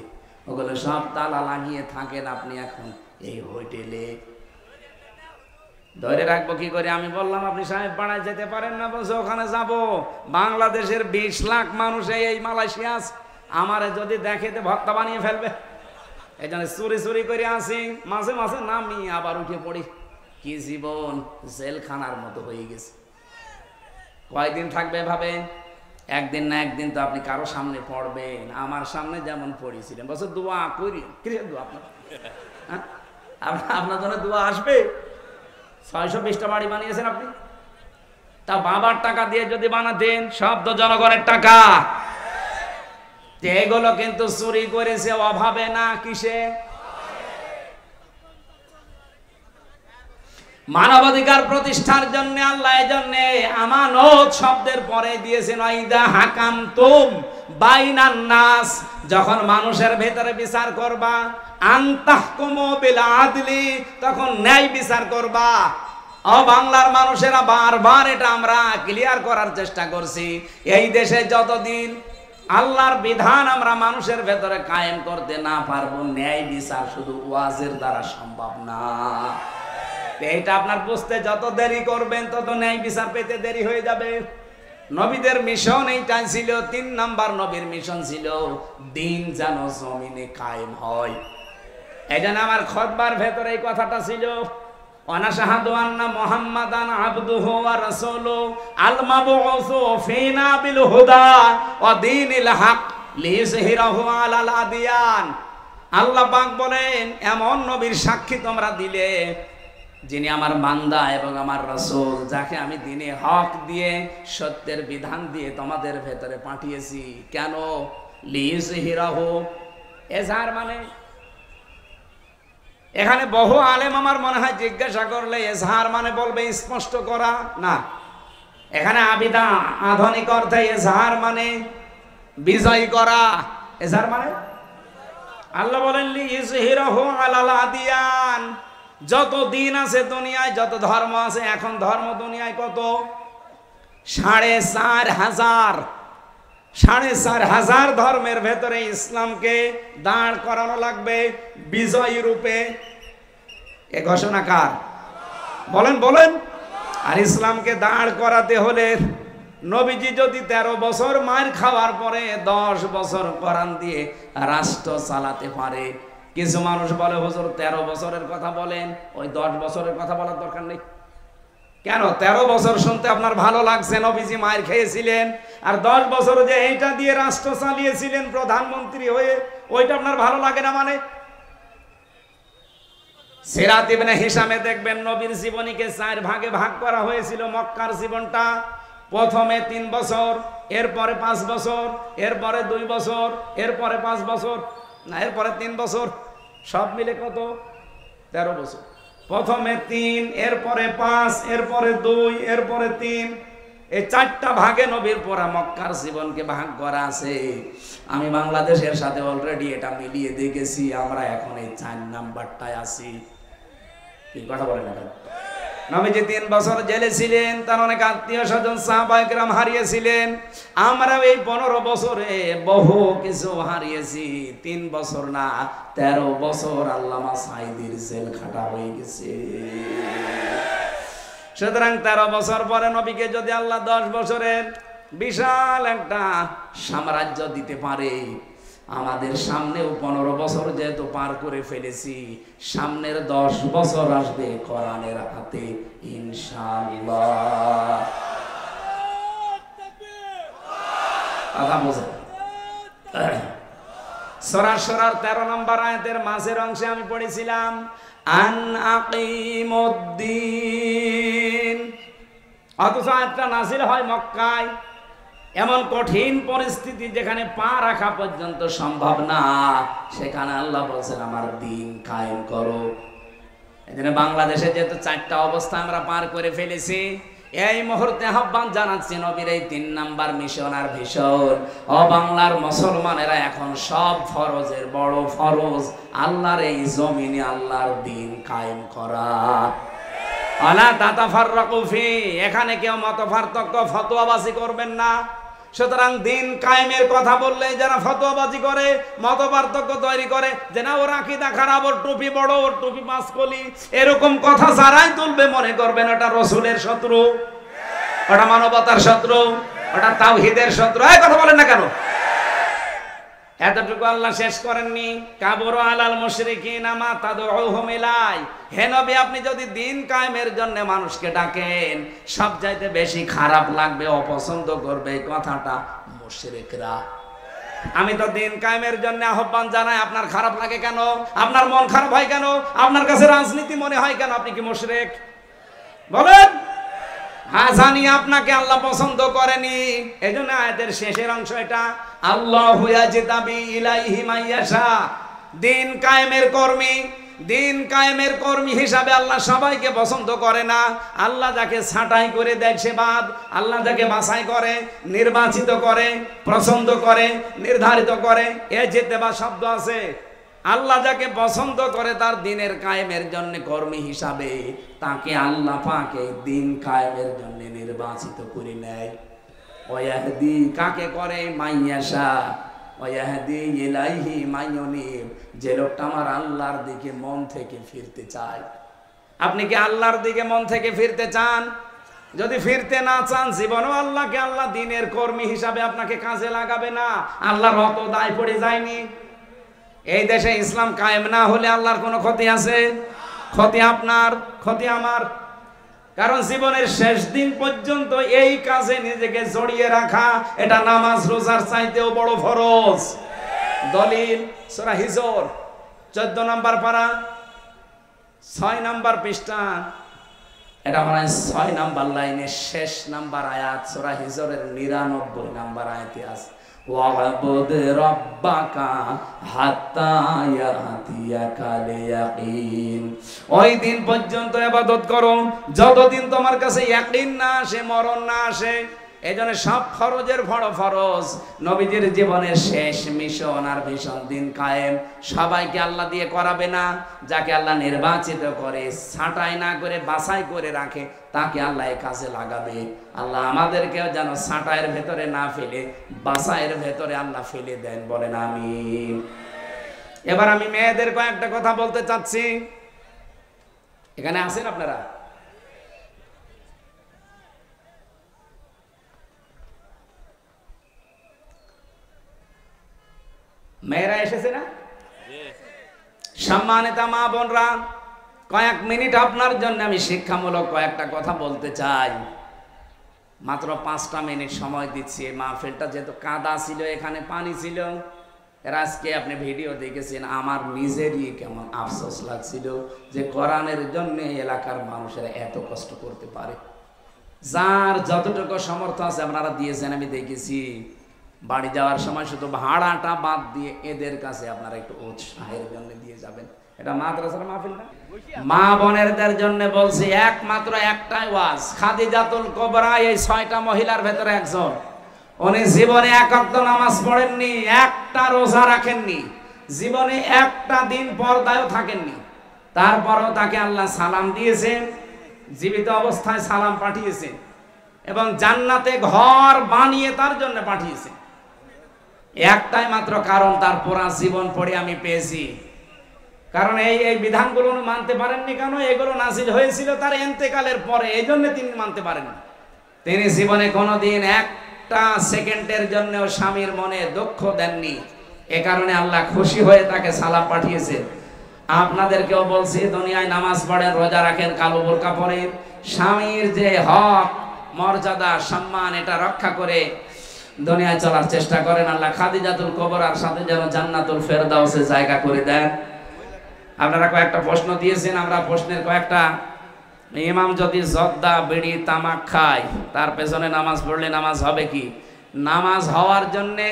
ওগুলো সব তালা লাগিয়ে থাকেন আপনি এখন এই হোটেলে। ধরে রাখবো কি করে? আমি বললাম আপনি সাহেব পাড়ায় যেতে পারেন না, বলছে ওখানে যাব। বাংলাদেশের ২০ লাখ মানুষ এই মালয়েশিয়া, আমারে যদি দেখে তো ভক্তা বানিয়ে ফেলবে। এই জন্য চুরি চুরি করে আসি, মাঝে মাঝে নামি আবার উঠে পড়ি। কি জীবন, জেলখানার মতো হয়ে গেছে। কয়দিন থাকবে ভাবে? একদিন না একদিন তো আপনি কারো সামনে পড়বেন। আমার সামনে যেমন পড়েছিলেন, বছর দোয়া করি, কিসের দোয়া আপনার? আপনার জন্য দোয়া আসবে। ৬২০টা বাড়ি বানিয়েছেন আপনি, তা বাবার টাকা দিয়ে যদি বানাতেন, সব তো জনগণের টাকা। এগুলো কিন্তু চুরি করেছে অভাবে না কিসে? মানবাধিকার প্রতিষ্ঠার জন্য আল্লাহ এজন্য আমানত শব্দের পরে দিয়েছেন ওয়াইদা হাকামতুম বাইনান নাস, যখন মানুষের ভেতরে বিচার করবা, আনতাহকুমু বিল আদলি, তখন ন্যায় বিচার করবা। ও বাংলার মানুষেরা বারবার এটা আমরা ক্লিয়ার করার চেষ্টা করছি। এই দেশে যতদিন আল্লাহর বিধান আমরা মানুষের ভেতরে কায়েম করতে না পারবো, ন্যায় বিচার শুধু ওয়াজের দ্বারা সম্ভব না। এইটা আপনার বুঝতে যত দেরি করবেন তত ন্যায় বিচার পেতে দেরি হয়ে যাবে। নবীদের মিশন এইটাই ছিল, ৩ নাম্বার নবীর মিশন ছিল দিন যেন জমিনে কায়েম হয়। এই জন্য আমার খুতবার ভেতরে এই কথাটা ছিল, ওয়ানাশহাদু আন্না মুহাম্মাদান আবদুহু ওয়া রাসূলুহু আল মাবউসু ফিনা বিল হুদা ওয়া দীনিল হক লিইয়ুযহিরাহু আলাল আদিয়ান। আল্লাহ পাক বলেন এমন নবীর সাক্ষী তোমরা দিলে যিনি আমার বান্দা এবং আমার রাসূল, যাকে আমি দ্বীনে হক দিয়ে সত্যের বিধান দিয়ে তোমাদের ভেতরে পাঠিয়েছি। কেন? লিইয়ুযহিরাহু, এজাহার মানে এখানে বহু আলেম আমার মনে হয় জিজ্ঞাসা করলে এজহার মানে বলবে স্পষ্ট করা, না। এখানে আবিদা আধুনিক অর্থে এজহার মানে বিজয় করা। এজহার মানে আল্লাহ বলেন লিইয়ুযহিরাহু আলাল আদিয়ান, যত দিন আছে দুনিয়ায়, যত ধর্ম আছে, এখন ধর্ম দুনিয়ায় কত? ৪,৫০০ ধর্মের ভেতরে ইসলামকে দাঁড় করানো লাগবে বিজয়ী রূপে। এ ঘোষণা কার? বলেন বলেন। আর ইসলামকে দাঁড় করাতে হলে নবীজি যদি ১৩ বছর মার খাওয়ার পরে ১০ বছর কোরআন দিয়ে রাষ্ট্র চালাতে পারে। কিছু মানুষ বলে হুজুর ১৩ বছরের কথা বলেন, ওই ১০ বছরের কথা বলার দরকার নেই। কেন? ১৩ বছর শুনতে আপনার ভালো লাগছে, নবীজি মায়ের খেয়েছিলেন, আর ১০ বছর যে এইটা দিয়ে রাষ্ট্র চালিয়েছিলেন প্রধানমন্ত্রী হয়ে, ওইটা আপনার ভালো লাগে না মানে? সিরাত ইবনে হিশামে দেখবেন নবীর জীবনীকে ৪ ভাগে ভাগ করা হয়েছিল। মক্কার জীবনটা প্রথমে ৩ বছর, এরপরে ৫ বছর, এরপরে ২ বছর, এরপরে ৫ বছর, না এরপরে ৩ বছর, সব মিলে কত? ১৩ বছর। প্রথমে ৩, এরপরে ৫, এরপরে ২, এরপরে ৩, এই ৪টা ভাগে নবীর পড়া মক্কার জীবনকে ভাগ করা আছে। আমি বাংলাদেশের সাথে অলরেডি এটা মিলিয়ে দেখেছি, আমরা এখন এই ৪ নাম্বারটায় আছি। কি কথা বলেন? নবীজি 3 বছর জেলে ছিলেন, তার অনেক আত্মীয় স্বজন সাহাবায়ে কেরাম হারিয়েছিলেন। আমরা এই 15 বছরে বহু কিছু হারিয়েছি। 3 বছর না 13 বছর আল্লামা সাঈদীর জেল খাটা হয়ে গেছে। সুতরাং 13 বছর পরে নবীকে যদি আল্লাহ 10 বছরের বিশাল একটা সাম্রাজ্য দিতে পারে, আমাদের সামনেও 15 বছর যেহেতু পার করে ফেলেছি, সামনের 10 বছর আসবে কোরআনের হাতে ইনশাআল্লাহ। কথা বোঝেন? সূরা শুরার 13 নম্বর আয়াতের মাঝের অংশে আমি পড়েছিলাম আন আকিমুদ্দিন, অথচ আয়াতটা নাযিল হয় মক্কায়। এমন কঠিন পরিস্থিতি যেখানে পা রাখা পর্যন্ত সম্ভব না, সেখানে আল্লাহ বলছেন আমার দিন কায়েম করো। এজন্য বাংলাদেশে যেহেতু 4টা অবস্থা আমরা পার করে ফেলেছি, এই মুহূর্তে আহ্বান জানাচ্ছি নবীর এই 3 নাম্বার মিশন আর ভিশন। ও বাংলার মুসলমানেরা, এখন সব ফরজের বড় ফরজ আল্লাহর এই জমিনে আল্লাহর দিন কায়েম করা। আলা তাতাফাররাকু ফি, এখানে কেউ মত পার্থক্য ফতোয়াবাজি করবেন না। সুতরাং দিন কায়েমের কথা বললে যারা ফতোয়াবাজি করে, মত পার্থক্য তৈরি করে, যে না ওর আকীদা খারাপ, ওর টুপি বড়, ওর টুপি পাঁচকলি, এরকম কথা যারাই তুলবে মনে করবেন ওটা রাসূলের শত্রু, ওটা মানবতার শত্রু, ওটা তাওহীদের শত্রু। এই কথা বলেন না কেন? এতটুকু আল্লাহ শেষ করেননি, কাবুরু আলাল মুশরিকিনা মা তাদউহুম ইলাই। হে নবী, আপনি যদি দিন কায়েমের জন্য মানুষকে ডাকেন, সবচাইতে বেশি খারাপ লাগবে, অপছন্দ করবে কথাটা মুশরিকরা। আমি তো দিন কায়েমের জন্য আহ্বান জানাই, আপনার খারাপ লাগে কেন? আপনার মন খারাপ হয় কেন? আপনার কাছে রাজনীতি মনে হয় কেন? আপনি কি মুশরিক? বলেন। হ্যাঁ, জানি আপনাকে আল্লাহ পছন্দ করেনি। এজন্য আয়াতের শেষের অংশ এটা, আল্লাহু ইয়াজতাবি ইলাইহি মাইয়াশা। দিন কায়েমের কর্মী, দিন কায়েমের কর্মী হিসাবে আল্লাহ সবাইকে পছন্দ করে না। আল্লাহ যাকে ছাঁটাই করে দেয় সে বাদ, আল্লাহ যাকে বাছাই করে, নির্বাচিত করে, পছন্দ করে, নির্ধারিত করে, এ যেতেবা শব্দ আছে। আল্লাহ যাকে পছন্দ করে তার দিনের কায়েমের জন্য কর্মী হিসাবে, তাকে আল্লাহ পাক এই দিন কায়েমের জন্য নির্বাচিত করে নেয়। ওয়াহদি কাকে করে? মাইয়াশা। ওয়াহদি ইলাইহি মাইয়ুনিব, যে লোকটা আমার আল্লাহর দিকে মন থেকে ফিরতে চায়। আপনি কি আল্লাহর দিকে মন থেকে ফিরতে চান? যদি ফিরতে না চান, জীবনও আল্লাহকে আল্লাহ দিনের কর্মী হিসাবে আপনাকে কাজে লাগাবে না। আল্লাহর অত দায় পড়ে যায়নি। এই দেশে ইসলাম কায়েম না হলে আল্লাহর কোনো ক্ষতি আছে? ক্ষতি আপনার, ক্ষতি আমার। কারণ জীবনের শেষ দিন পর্যন্ত এই কাজে নিজেকে জড়িয়ে রাখা, এটা নামাজ রোজার চাইতেও বড় ফরজ। দলিল সূরা হিজর 14 নম্বর পারা 6 নম্বর পৃষ্ঠা, এটা মানে 6 নম্বর লাইনের শেষ নাম্বার আয়াত, সূরা হিজরের 99 নম্বর আয়াতে আছে, ওয়া'বুদ রাব্বাকা হাত্তা ইয়াতিয়াকাল ইয়াকিন। ওই দিন পর্যন্ত ইবাদত করো যতদিন তোমার কাছে ইয়াকিন না আসে, মরণ না আসে। এজন্য সব ফরজের বড় ফরজ। নবীজির জীবনের শেষ মিশন আর ভীষণ দিন কায়েম। সবাইকে আল্লাহ দিয়ে করাবে না, যাকে আল্লাহ নির্বাচিত করে, ছাঁটাই না করে বাছাই করে রাখে, তাকে আল্লাহ এই কাজে লাগাবে। আল্লাহ আমাদেরকেও যেন ছাঁটাইয়ের ভেতরে না ফেলে, বাছাইয়ের ভেতরে আল্লাহ ফেলে দেন, বলেন আমিন। এবার আমি মেয়েদের কয়েকটা কথা বলতে চাচ্ছি। এখানে আছেন আপনারা? মেয়েরা এসেছে না? সম্মানিত মা বোনরা, কয়েক মিনিট আপনার জন্য আমি শিক্ষামূলক কয়েকটা কথা বলতে চাই। মাত্র 5টা মিনিট সময় দিচ্ছি। এই মাহফিলটা যেহেতু কাদা ছিল, এখানে পানি ছিল, এর আজকে আপনি ভিডিও দেখেছেন, আমার নিজেরই কেমন আফসোস লাগছিল যে কোরআনের জন্য এলাকার মানুষেরা এত কষ্ট করতে পারে। যার যতটুকু সামর্থ্য আছে আপনারা দিয়েছেন, আমি দেখেছি। বাড়ি যাওয়ার সময় শুধু ভাড়াটা বাদ দিয়ে এদের কাছে আপনারা একটু উৎসাহের জন্য দিয়ে যাবেন। এটা মাদ্রাসার মাহফিল না? মা বোনেরদের জন্য বলছি, একমাত্র একটাই ওয়াজ। খাদিজাতুল কুবরা এই 6টা মহিলার ভেতরে একজন। উনি জীবনে 1 ওয়াক্ত নামাজ পড়েননি, একটা রোজা রাখেননি, জীবনে একটা দিন পর্দায়ও থাকেননি। তারপরও তাকে আল্লাহ সালাম দিয়েছেন, জীবিত অবস্থায় সালাম পাঠিয়েছে এবং জান্নাতে ঘর বানিয়ে তার জন্য পাঠিয়েছে। একটাই মাত্র কারণ, তার পুরা জীবন পড়ে আমি পেয়েছি। কারণ এই বিধানগুলো মানতে পারেননি কেন? এগুলো নাজিল হয়েছিল তার ইন্তেকালের পরে, এই জন্য তিনি মানতে পারেননি। তিনি জীবনে কোনোদিন একটা সেকেন্ডের জন্য স্বামীর মনে দুঃখ দেননি। এ কারণে আল্লাহ খুশি হয়ে তাকে সালাম পাঠিয়েছে। আপনাদেরকেও বলছি, দুনিয়ায় নামাজ পড়েন, রোজা রাখেন, কালো বোরকা পরেন, স্বামীর যে হক, মর্যাদা, সম্মান, এটা রক্ষা করে দুনিয়ায় চলার চেষ্টা করেন। আল্লাহ খাদিজাতুল কুবরার সাথে যেন জান্নাতুল ফেরদাউসে জায়গা করে দেন। আপনারা কয়েকটা প্রশ্ন দিয়েছেন, আমরা প্রশ্নের কয়েকটা, ইমাম যদি জর্দা, বিড়ি, তামাক খায়, তার পেছনে নামাজ পড়লে নামাজ হবে কি? নামাজ হওয়ার জন্যে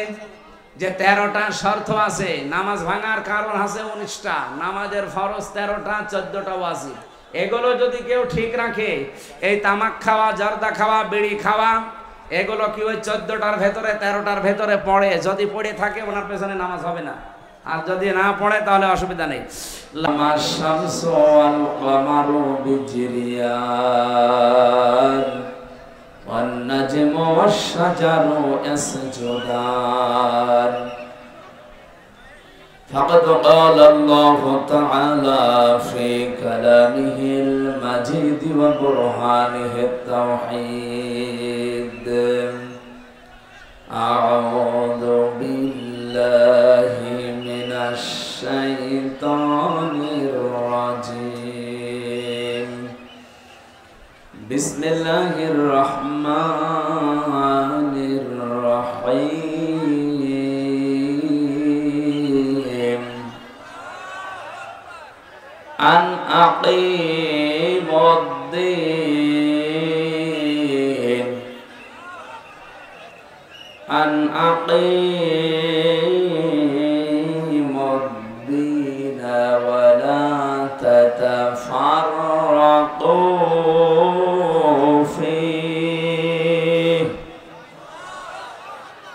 যে 13টা শর্ত আছে, নামাজ ভাঙার কারণ আছে 19টা, নামাজের ফরজ 13টা, 14টা ওয়াজিব। এগুলো যদি কেউ ঠিক রাখে, এই তামাক খাওয়া, জর্দা খাওয়া, বিড়ি খাওয়া, এগুলো কি ওই 14টার ভেতরে, 13টার ভেতরে পড়ে? যদি পড়ে থাকে ওনার পেছনে নামাজ হবে না, আর যদি না পড়ে তাহলে অসুবিধা নেই। লামাশ শামসু ওয়াল কমারু বিজরিয়ান ওয়ান নাজমু ওয়াশ শাজারু ইয়াসজুদান ফাকাদ ক্বালা আল্লাহু তাআলা ফি কালামিহিল মাজিদ ওয়া বুরহানিহিত তাওহীদ। আউযু বিল্লাহি মিনাশ শাইতানির রাজীম। বিসমিল্লাহির রহমানির রহিম। আন আকিমুদ্দিন আন আকিমুদ্দিন ওয়া লা তাতাফাররাকু ফীহি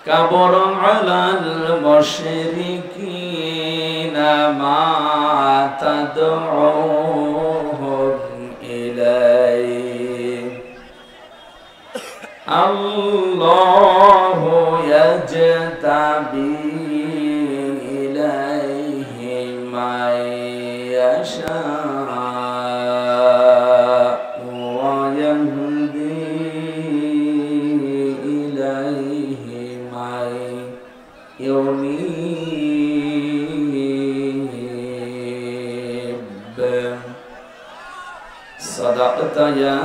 কাবুরা আলাল মুশরিকিনা মা তাদউহুম ইলাইহি। আল্লাহু ইয়াজতাবি ইলাইহি মান ইয়াশা ওয়া ইয়াহদি ইলাইহি মান ইউনীব। সাদাকতা ইয়া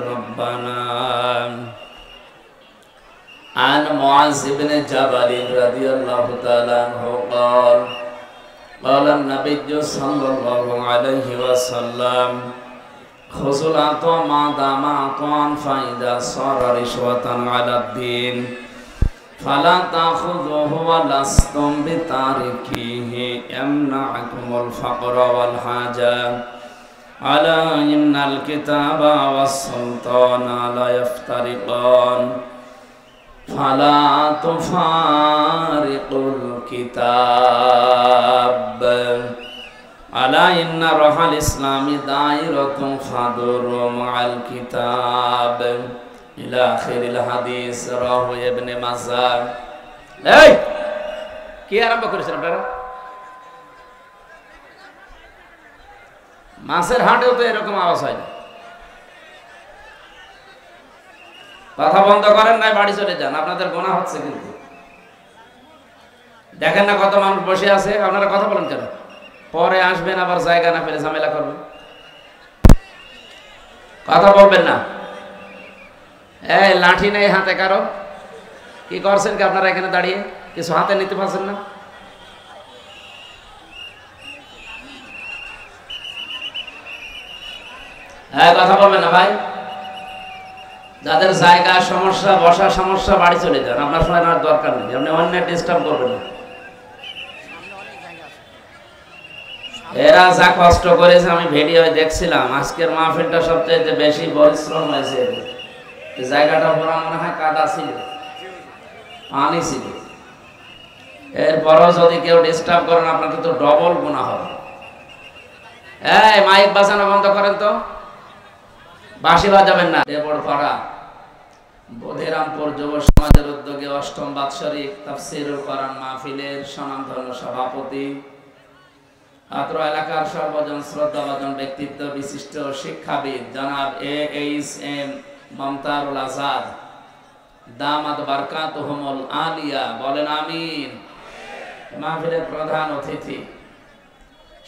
রাব্বানা। عن معاذ بن جبل رضي الله تعالى عنه قال قال النبي صلى الله عليه وسلم خذوا العطاء ما دام عطاء فإذا صار رشوة على الدين فلا تأخذوه ولستم بتاركيه يمنعكم الفقر والحاجة ألا إن الكتاب والسلطان لا يفترقان فلا تفارقوا الكتاب ألا إن روح الإسلام دائرة فدوروا مع الكتاب إلى آخر الحديث رواه ابن ماجه। এই কি আরম্ভ করেছেন আপনারা? মাছের হাটেও তো এরকম আওয়াজ হয় না। কথা বন্ধ করেন, নাই বাড়ি চলে যান, আপনাদের গোনা হচ্ছে। কিন্তু দেখেন না কত মানুষ বসে আছে, আপনারা কথা বলেন কেন? পরে আসবেন আবার জায়গা না পেলে ঝামেলা করবেন, কথা বলবেন না। এই লাঠি নেই হাতে কারো, কি করছেন কি আপনারা এখানে দাঁড়িয়ে? কিছু হাতে নিতে পারছেন না? হ্যাঁ, কথা বলবেন না ভাই। যাদের জায়গা সমস্যা, বসার সমস্যা, বাড়ি চলে যান, আপনার সময় নেওয়ার দরকার নেই। আপনি অন্য ডিস্টার্ব করবেন না। এরা যা কষ্ট করেছে আমি ভিডিও দেখছিলাম। আজকের মাহফিলটা সবচেয়ে বেশি পরিশ্রম হয়েছে। জায়গাটা পুরো মনে হয় কাদা ছিল, পানি ছিল। এরপরও যদি কেউ ডিস্টার্ব করেন আপনার কিন্তু ডবল গুনাহ হবে। এই মাইক বাজানো বন্ধ করেন তো। বাঁশি বাজাবেন না। দেবড়পাড়া বধিরামপুর যুব সমাজের উদ্যোগে ৮ম বাৎসরিক তাফসীরুল কোরআন মাহফিলের স্বনামধন্য সভাপতি, অত্র এলাকার সর্বজন শ্রদ্ধাভাজন ব্যক্তিত্ব বিশিষ্ট শিক্ষাবিদ জনাব AHM মমতারুল আজাদ দামাত বারকাতুহুমুল আলিয়া, বলেন আমিন। মাহফিলের প্রধান অতিথি,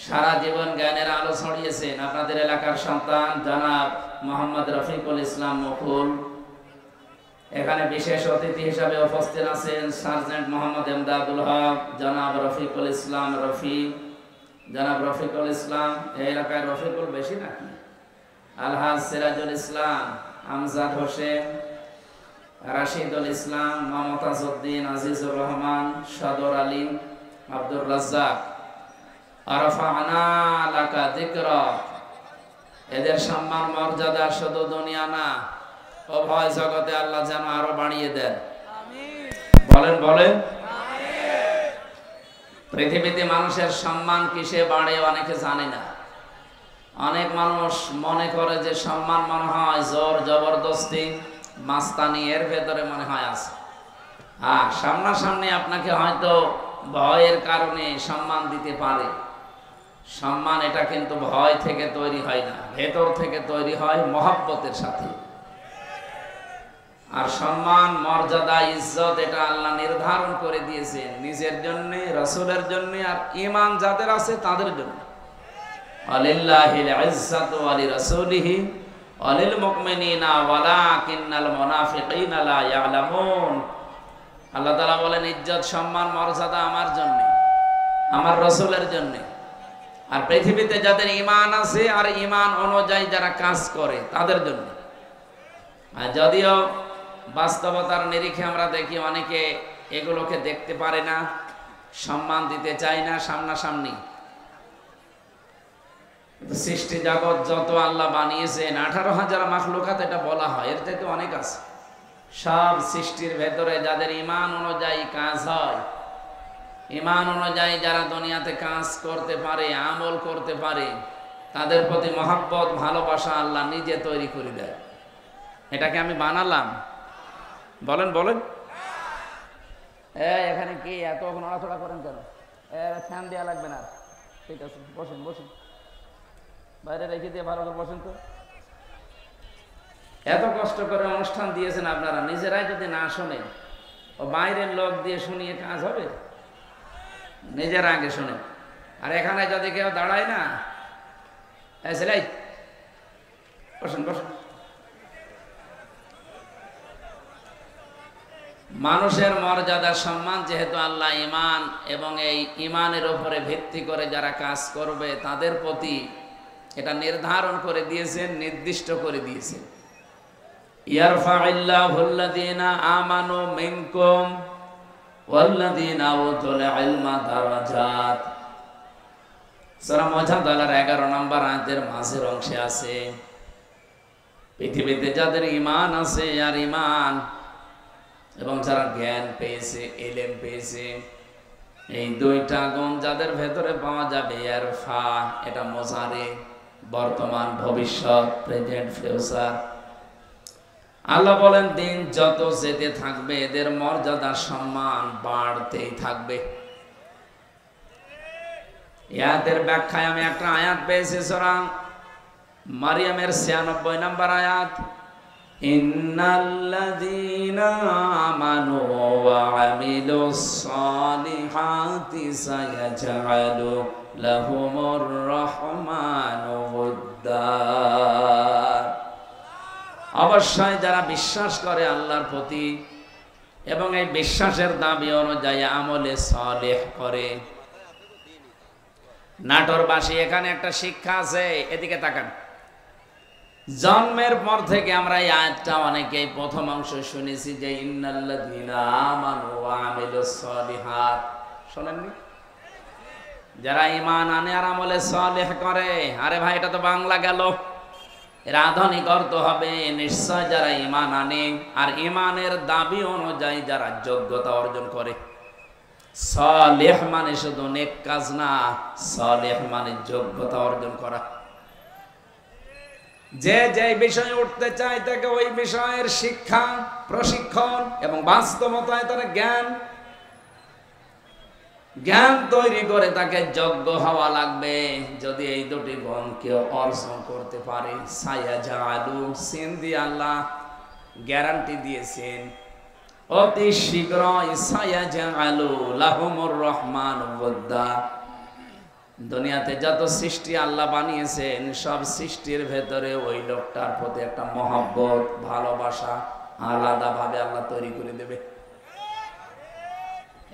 সারা জীবন জ্ঞানের আলো ছড়িয়েছেন আপনাদের এলাকার সন্তান জনাব মোহাম্মদ রফিকুল ইসলাম মুকুল। এখানে বিশেষ অতিথি হিসাবে উপস্থিত আছেন সার্জেন্ট মোহাম্মদ এমদাদুল হক, জনাব রফিকুল ইসলাম রফি, জনাব রফিকুল ইসলাম। এই এলাকায় রফিকুল বেশি নাকি? আলহাজ সিরাজুল ইসলাম, আমজাদ হোসেন, রাশিদুল ইসলাম, মমতাজউদ্দিন, আজিজুর রহমান, সদর আলী, আব্দুর রাজ্জাক। আরাফানা লাকা যিকরাক। এদের সম্মান মর্যাদা শুধু দুনিয়া না, উভয় জগতে আল্লাহ যেন আরো বাড়িয়ে দেন। বলেন বলেন। পৃথিবীতে মানুষের সম্মান কিসে বাড়ে অনেকে জানে না। অনেক মানুষ মনে করে যে সম্মান মনে হয় জোর জবরদস্তি, মাস্তানি, এর ভেতরে মনে হয় আছে। সামনাসামনি আপনাকে হয়তো ভয়ের কারণে সম্মান দিতে পারে। সম্মান এটা কিন্তু ভয় থেকে তৈরি হয় না, ভেতর থেকে তৈরি হয় মহব্বতের সাথে। আর সম্মান, মর্যাদা, ইজ্জত এটা আল্লাহ নির্ধারণ করে দিয়েছেন নিজের জন্য, রাসূলের জন্য, আর ঈমান যাদের আছে তাদের জন্য। আলিল্লাহিল ইজ্জাতু ওয়া লিরাসূলিহি ওয়া লিল মুমিনিনা ওয়ালাকিন্নাল মুনাফিকিনা লা ইয়ালামুন। আল্লাহ তাআলা বলেন ইজ্জত, সম্মান, মর্যাদা আমার জন্য, আমার রাসূলের জন্য, আর পৃথিবীতে যাদের ঈমান আছে আর ঈমান অনুযায়ী যারা কাজ করে তাদের জন্য। আর যদিও বাস্তবতার নিরিখে আমরা দেখি অনেকে এগুলোকে দেখতে পারে না, সম্মান দিতে চায় না সামনাসামনি। সৃষ্টি জগৎ যত আল্লাহ বানিয়েছেন 18,000 মাখলুকাত এটা বলা হয়, এর চাইতে অনেক আছে। সব সৃষ্টির ভেতরে যাদের ঈমান অনুযায়ী কাজ হয়, ঈমান অনুযায়ী যারা দুনিয়াতে কাজ করতে পারে, আমল করতে পারে, তাদের প্রতি মহব্বত, ভালোবাসা আল্লাহ নিজে তৈরি করে দেয়। এটাকে আমি বানালাম। বলেন বলেন। এখানে কি এত নড়াচড়া করেন কেন? ফ্যান দেওয়া লাগবে না। ঠিক আছে, বসুন বসুন, বাইরে রেখে দিয়ে ভালো করে বসেন তো। এত কষ্ট করে অনুষ্ঠান দিয়েছেন আপনারা, নিজেরাই যদি না শোনেন, ও বাইরের লোক দিয়ে শুনিয়ে কাজ হবে? নিজেরা আগে শোনেন। আর এখানে যদি কেউ দাঁড়ায় না, সেলাই বসুন বসুন। মানুষের মর্যাদা, সম্মান যেহেতু আল্লাহ ঈমান এবং এই ঈমানের উপরে ভিত্তি করে যারা কাজ করবে তাদের প্রতি এটা নির্ধারণ করে দিয়েছেন, নির্দিষ্ট করে দিয়েছেন। ইয়ারফা'িল্লাহুল্লাযীনা আমানু মিনকুম ওয়াল্লাযীনা উতুল ইলমা দারাজাত। সূরা মুজাদালার 11 নম্বর আয়াতের মাঝের অংশে আছে, পৃথিবীতে যাদের ঈমান আছে আর ঈমান এবং যারা জ্ঞান পেয়েছে, ইলম পেয়েছে, এই দুইটা গুণ যাদের ভেতরে পাওয়া যাবে। ইয়ারফা এটা মুজারে, বর্তমান, ভবিষ্যৎ, প্রেজেন্ট, ফিউচার। আল্লাহ বলেন দিন যত যেতে থাকবে এদের মর্যাদা, সম্মান বাড়তেই থাকবে। আয়াতের ব্যাখ্যায় আমি একটা আয়াত পেয়েছি, সূরা মারিয়ামের 96 নম্বর আয়াত, ইন্নাল্লাযীনা আমানু ওয়া আমিলুস সালিহাতি সায়াজআলু লাহুমুর রাহমানু উদ্দা। অবশ্যই যারা বিশ্বাস করে আল্লাহর প্রতি এবং এই বিশ্বাসের দাবি অনুযায়ী আমলে সালেহ করে। নাটোরবাসী, এখানে একটা শিক্ষা আছে, এদিকে তাকান। জন্মের পর থেকে আমরা এই আয়াতটা অনেকেই প্রথম অংশ শুনেছি যে ইন্নাল্লাযীনা আমানু ওয়া আমিলুস সালিহাত। শোনেননি? যারা ঈমান আনে আর আমলে সালেহ করে। আরে ভাই, এটা তো বাংলা গেল, এর আধুনিক অর্থ হবে নিশ্চয় যারা ঈমান আনে আর ঈমানের দাবি অনুযায়ী যারা যোগ্যতা অর্জন করে। সালেহ মানে শুধু নেক কাজ না, সালেহ মানে যোগ্যতা অর্জন করা। যে যে বিষয়ে উঠতে চায় তাকে ওই বিষয়ের শিক্ষা, প্রশিক্ষণ এবং বাস্তবতায় তার জ্ঞান তৈরি করে তাকে যোগ্য হওয়া লাগবে। যদি এই দুটি গুণ কেউ অর্জন করতে পারে, সায়াজালু সিন্দি আল্লাহ গ্যারান্টি দিয়েছেন অতি শীঘ্রই সায়াজালু লাহুমুর রহমান ওয়াদ্দা। দুনিয়াতে যত সৃষ্টি আল্লাহ বানিয়েছেন সব সৃষ্টির ভেতরে ওই লোকটার প্রতি একটা মহব্বত, ভালোবাসা আলাদা ভাবে আল্লাহ তৈরি করে দেবে।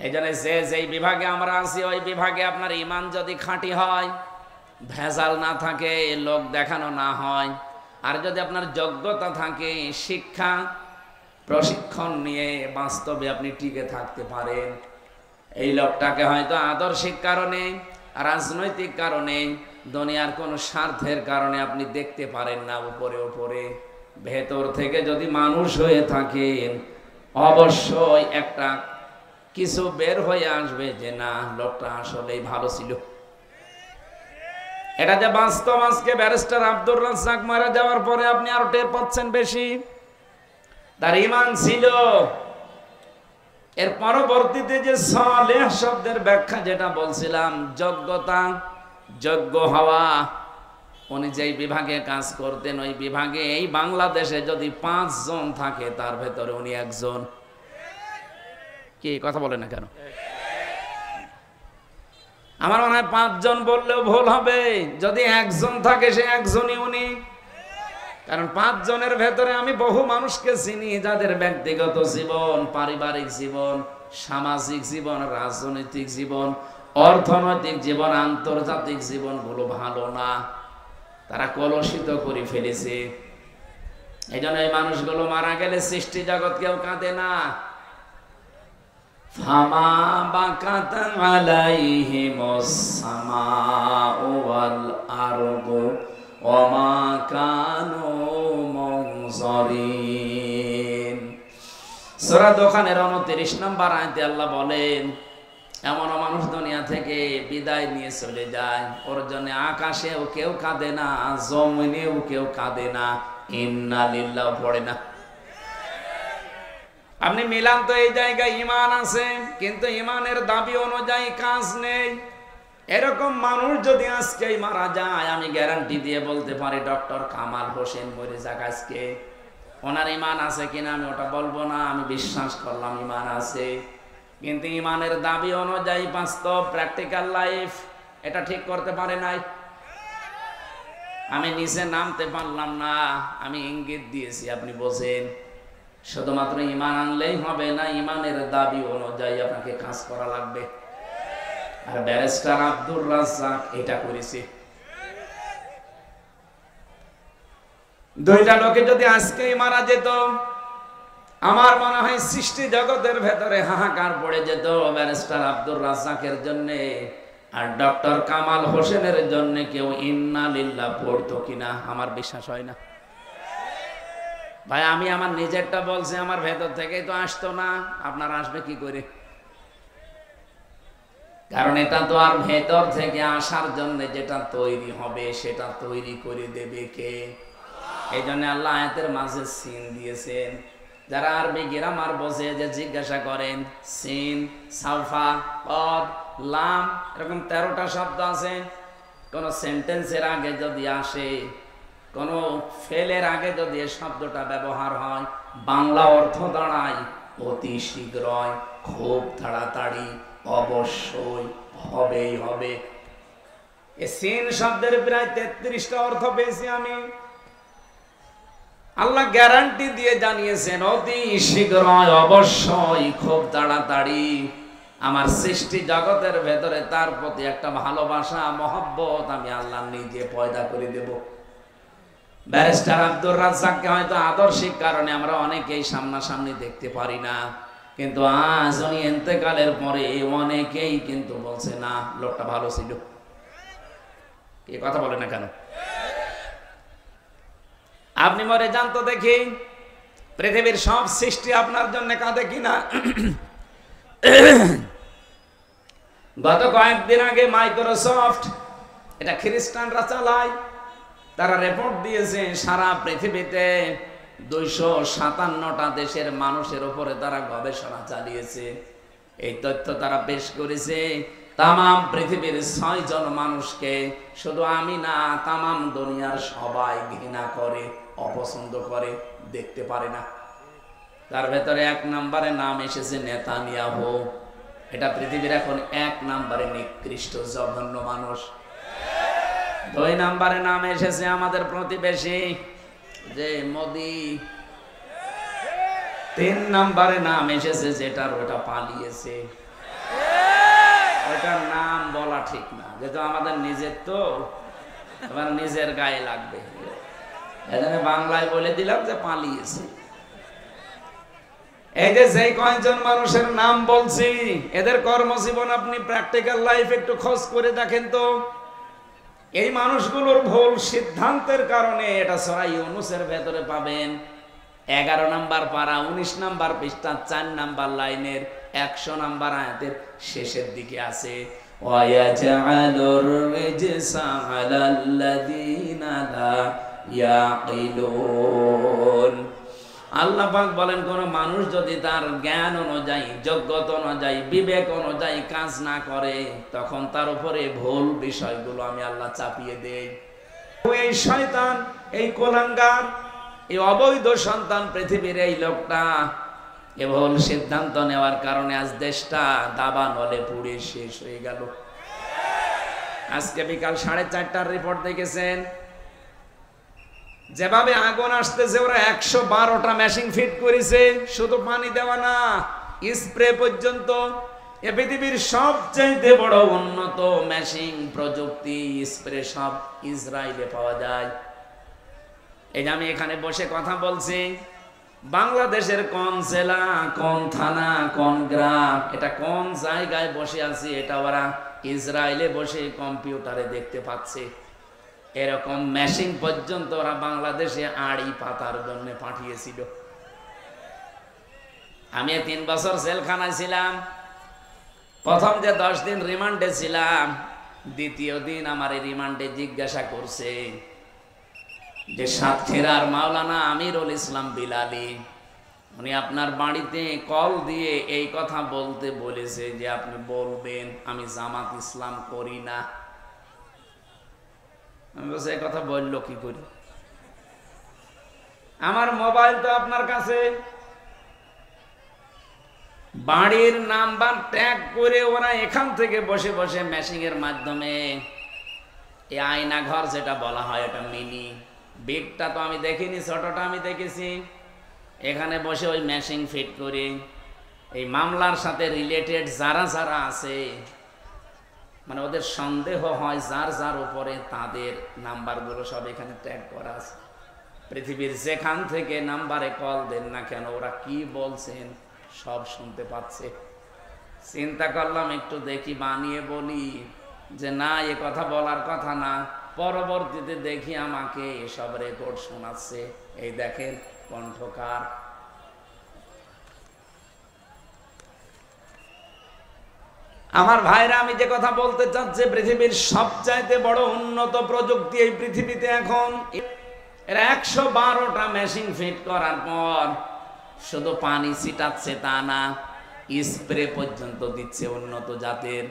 এই জন্য যেই বিভাগে আমরা আছি ওই বিভাগে আপনার ইমান যদি খাঁটি হয়, ভেজাল না থাকে, লোক দেখানো না হয়, আর যদি আপনার যোগ্যতা থাকে, শিক্ষা প্রশিক্ষণ নিয়ে বাস্তবে আপনি টিকে থাকতে পারেন, এই লোকটাকে হয়তো আদর্শিক কারণে, রাজনৈতিক কারণে, দুনিয়ার কোন স্বার্থের কারণে আপনি দেখতে পারেন না উপরে উপরে, ভেতর থেকে যদি মানুষ হয়ে থাকেন অবশ্যই একটা কিছু বের হয়ে আসবে যে না, লোকটা আসলেই ভালো ছিল। এটা যে বাস্তব, আজকে ব্যারিস্টার আব্দুর রাজ্জাক মারা যাওয়ার পরে আপনি আরো টের পাচ্ছেন বেশি। তার ঈমান ছিল। এর পরবর্তীতে যে সালেহ শব্দের ব্যাখ্যা যেটা বলছিলাম, যোগ্যতা, যোগ্য হওয়া, উনি যেই বিভাগে কাজ করতেন ওই বিভাগে এই বাংলাদেশে যদি 5 জন থাকে তার ভেতরে উনি একজন। কি কথা বলে না কেন? আমার মনে হয় 5 জন বললেও ভুল হবে। যদি একজন থাকে সে একজনই উনি। কারণ 5 জনের ভেতরে আমি বহু মানুষকে চিনি যাদের ব্যক্তিগত জীবন, পারিবারিক জীবন, সামাজিক জীবন, রাজনৈতিক জীবন, অর্থনৈতিক জীবন, আন্তর্জাতিক জীবন গুলো ভালো না, তারা কলুষিত করে ফেলেছে। এই জন্য এই মানুষগুলো মারা গেলে সৃষ্টি জগৎ কেউ কাঁদে না। ফামা বাকাত আলাইহিমুস সামাউ ওয়াল আরদু ওয়ামা কানু মুনজারিন। সূরা দোকানের 29 নম্বর আয়াতে আল্লাহ বলেন, এমন মানুষ দুনিয়া থেকে বিদায় নিয়ে চলে যায়, ওর জন্য আকাশেও কেউ কাঁদে না, জমিনেও কেউ কাঁদে না, ইন্না লিল্লাহ পড়ে না। আপনি মিলান তো এই জায়গায় ঈমান আছে, কিন্তু ঈমানের দাবি অনুযায়ী কাজ নেই। এরকম মানুষ যদি আজকে মারা যায়, আমি গ্যারান্টি দিয়ে বলতে পারি ডক্টর কামাল হোসেন মরে যাক আজকে, ওনার ঈমান আছে কিনা আমি ওটা বলবো না, আমি বিশ্বাস করলাম ঈমান আছে। কিন্তু ঈমানের দাবি অনুযায়ী বাস্তব প্র্যাকটিক্যাল লাইফ এটা ঠিক করতে পারে নাই। আমি নিচে নামতে পারলাম না, আমি ইঙ্গিত দিয়েছি, আপনি বোঝেন। শুধুমাত্র ঈমান আনলেই হবে না, ঈমানের দাবি অনুযায়ী আপনাকে কাজ করা লাগবে। আর ব্যারিস্টার আব্দুর রাজ্জাক এটা করেছে। দুইটা লোকে যদি আজকেই মারা যেত, আমার মনে হয় সৃষ্টি জগতের ভেতরে হাহাকার পড়ে যেত ব্যারিস্টার আব্দুর রাজ্জাকের জন্য, আর ডক্টর কামাল হোসেনের জন্য কেউ ইন্না লিল্লাহ পড়তো কিনা আমার বিশ্বাস হয় না। ভাই আমি আমার নিজেরটা বলছি, আমার ভেতর থেকেই তো আসতো না, আপনার আসবে কি করে? কারণ এটা তো আর ভেতর থেকে আসার জন্য যেটা তৈরি হবে সেটা তৈরি করে দেবে কে? এই জন্য আল্লাহ আয়াতের মাঝে সিন দিয়েছেন। যারা আরবি গ্রামার বোঝে যে জিজ্ঞাসা করেন, সিন, সাউফা, পদ, লাম, এরকম 13টা শব্দ আছে। কোন সেন্টেন্সের আগে যদি আসে, কোন ফেলের আগে যদি এই শব্দটা ব্যবহার হয়, বাংলা অর্থ দাঁড়ায় অতি শীঘ্রই, খুব তাড়াতাড়ি, অবশ্যই, হবেই হবে। এই সিন শব্দের প্রায় 33টা অর্থ পেয়েছি আমি। আল্লাহ গ্যারান্টি দিয়ে জানিয়েছেন অতি শীঘ্রই, অবশ্যই, খুব তাড়াতাড়ি আমার সৃষ্টি জগতের ভেতরে তার প্রতি একটা ভালোবাসা, মহব্বত আমি আল্লাহ নিজে পয়দা করে দেব। ব্যারিস্টার আব্দুর রাজ্জাককে হয়তো আদর্শিক কারণে আমরা অনেকেই সামনাসামনি দেখতে পারি না, কিন্তু আজ উনি ইন্তেকালের পরে অনেকেই কিন্তু বলছে না লোকটা ভালো ছিল। এই কথা বলে না কেন? আপনি মরে যান তো দেখি, পৃথিবীর সব সৃষ্টি আপনার জন্য কাঁদে কিনা? গত কয়েকদিন আগে মাইক্রোসফট, এটা খ্রিস্টানরা চালায়, তারা রিপোর্ট দিয়েছে সারা পৃথিবীতে 257টা দেশের মানুষের উপরে তারা গবেষণা চালিয়েছে। এই তথ্য তারা পেশ করেছে। তাম পৃথিবীর 6 জন মানুষকে, শুধু আমি না, তাম দুনিয়ার সবাই ঘৃণা করে, অপছন্দ করে, দেখতে পারে না। তার ভেতরে 1 নম্বরে নাম এসেছে নেতানিয়াহু। এটা পৃথিবীর এখন 1 নম্বরে নিকৃষ্ট জঘন্য মানুষ। 2 নম্বরে নাম এসেছে আমাদের প্রতিবেশী যে মোদি। 3 নম্বরে নাম এসেছে যেটার ওটা পালিয়েছে, ওটার নাম বলা ঠিক না, যেহেতু আমাদের নিজের, তো এবার নিজের গায়ে লাগবে, এজন্য বাংলায় বলে দিলাম যে পালিয়েছে। এই যে কয়েকজন মানুষের নাম বলছি, এদের কর্মজীবন আপনি প্র্যাকটিক্যাল লাইফ একটু খোঁজ করে দেখেন তো। এই মানুষগুলোর ভুল সিদ্ধান্তের কারণে এটা সূরা ইউনূসের ভেতরে পাবেন। 11 নম্বর পারা 19 নম্বর পৃষ্ঠা 4 নম্বর লাইনের 100 নম্বর আয়াতের শেষের দিকে আছে, ওয়ায়াজআলুর রিজসা আলাল্লাযীনা লা ইয়াকিলুন। আল্লাহ পাক বলেন, কোন মানুষ যদি তার জ্ঞান অনুযায়ী, যোগ্যতা অনুযায়ী, বিবেক অনুযায়ী কাজ না করে, তখন তার উপরে ভুল বিষয়গুলো আমি আল্লাহ চাপিয়ে দেই। এই শয়তান, এই কোলাঙ্গার, এই অবৈধ সন্তান পৃথিবীর এই লোকটা এ ভুল সিদ্ধান্ত নেওয়ার কারণে আজ দেশটা দাবানলে পুড়ে শেষ হয়ে গেল। আজকে বিকাল 4:30টার রিপোর্ট দেখেছেন, যেভাবে আগুন আসতেছে, ওরা 112টা মেশিন ফিট করেছে। শুধু পানি দেওয়া না, স্প্রে পর্যন্ত। এ পৃথিবীর সবচেয়ে বড় উন্নত মেশিন প্রযুক্তি, স্প্রে সব ইসরায়েলে পাওয়া যায়। এই যে আমি এখানে বসে কথা বলছি, বাংলাদেশের কোন জেলা, কোন থানা, কোন গ্রাম, এটা কোন জায়গায় বসে আছি, এটা ওরা ইসরায়েলে বসে কম্পিউটারে দেখতে পাচ্ছে। এরকম মেশিন পর্যন্ত ওরা বাংলাদেশে আড়ি পাতার জন্য পাঠিয়েছিল। আমি 3 বছর জেলখানায় ছিলাম। প্রথম যে 10 দিন রিমান্ডে ছিলাম, দ্বিতীয় দিন আমার রিমান্ডে জিজ্ঞাসা করছে যে সাতক্ষীরার মাওলানা আমিরুল ইসলাম বিলালী, উনি আপনার বাড়িতে কল দিয়ে এই কথা বলতে বলেছে যে আপনি বলবেন আমি জামাত ইসলাম করি না। আমি বলছি, এই কথা বললো কি করি? আমার মোবাইল তো আপনার কাছে, বাড়ির নাম্বার ট্যাগ করে ওরা এখান থেকে বসে বসে মেশিনের মাধ্যমে, এই আয়না ঘর যেটা বলা হয়, এটা মিনি, বিগটা তো আমি দেখিনি, ছোটটা আমি দেখেছি। এখানে বসে ওই মেশিন ফিট করে এই মামলার সাথে রিলেটেড যারা যারা আছে, মানে ওদের সন্দেহ হয় যার যার উপরে, তাদের নাম্বারগুলো সব এখানে ট্যাগ করা আছে। পৃথিবীর যেখান থেকে নাম্বারে কল দেন না কেন, ওরা কি বলছেন সব শুনতে পাচ্ছে। চিন্তা করলাম একটু দেখি, বানিয়ে বলি যে না, এ কথা বলার কথা না। পরবর্তীতে দেখি আমাকে এসব রেকর্ড শোনাচ্ছে। এই দেখেন কণ্ঠকার। আমার ভাইরা, আমি যে কথা বলতে চাচ্ছি, পৃথিবীর সবচাইতে বড় উন্নত প্রযুক্তি এই পৃথিবীতে এখন। এরা 112টা মেশিন ফিট করার পর শুধু পানি ছিটাচ্ছে তা না, স্প্রে পর্যন্ত দিচ্ছে উন্নত জাতের।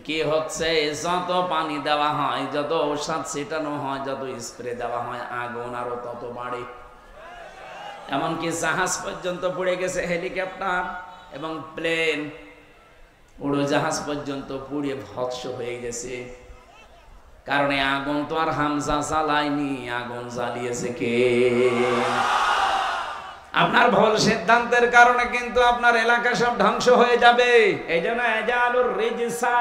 কি হচ্ছে, যত পানি দেওয়া হয়, যত ঔষধ ছিটানো হয়, যত স্প্রে দেওয়া হয়, আগুন আরো তত বাড়ে। এমনকি জাহাজ পর্যন্ত পুড়ে গেছে, হেলিকপ্টার এবং প্লেন, উড়োজাহাজ পর্যন্ত পুড়ে ভস্ম হয়ে গেছে। কারণ আগুন তো আর হামজা জ্বালায়নি, আগুন জ্বালিয়েছে কে? আপনার ভুল সিদ্ধান্তের কারণে কিন্তু আপনার এলাকা সব ধ্বংস হয়ে যাবে। এই জন্য এজালুর রিজসা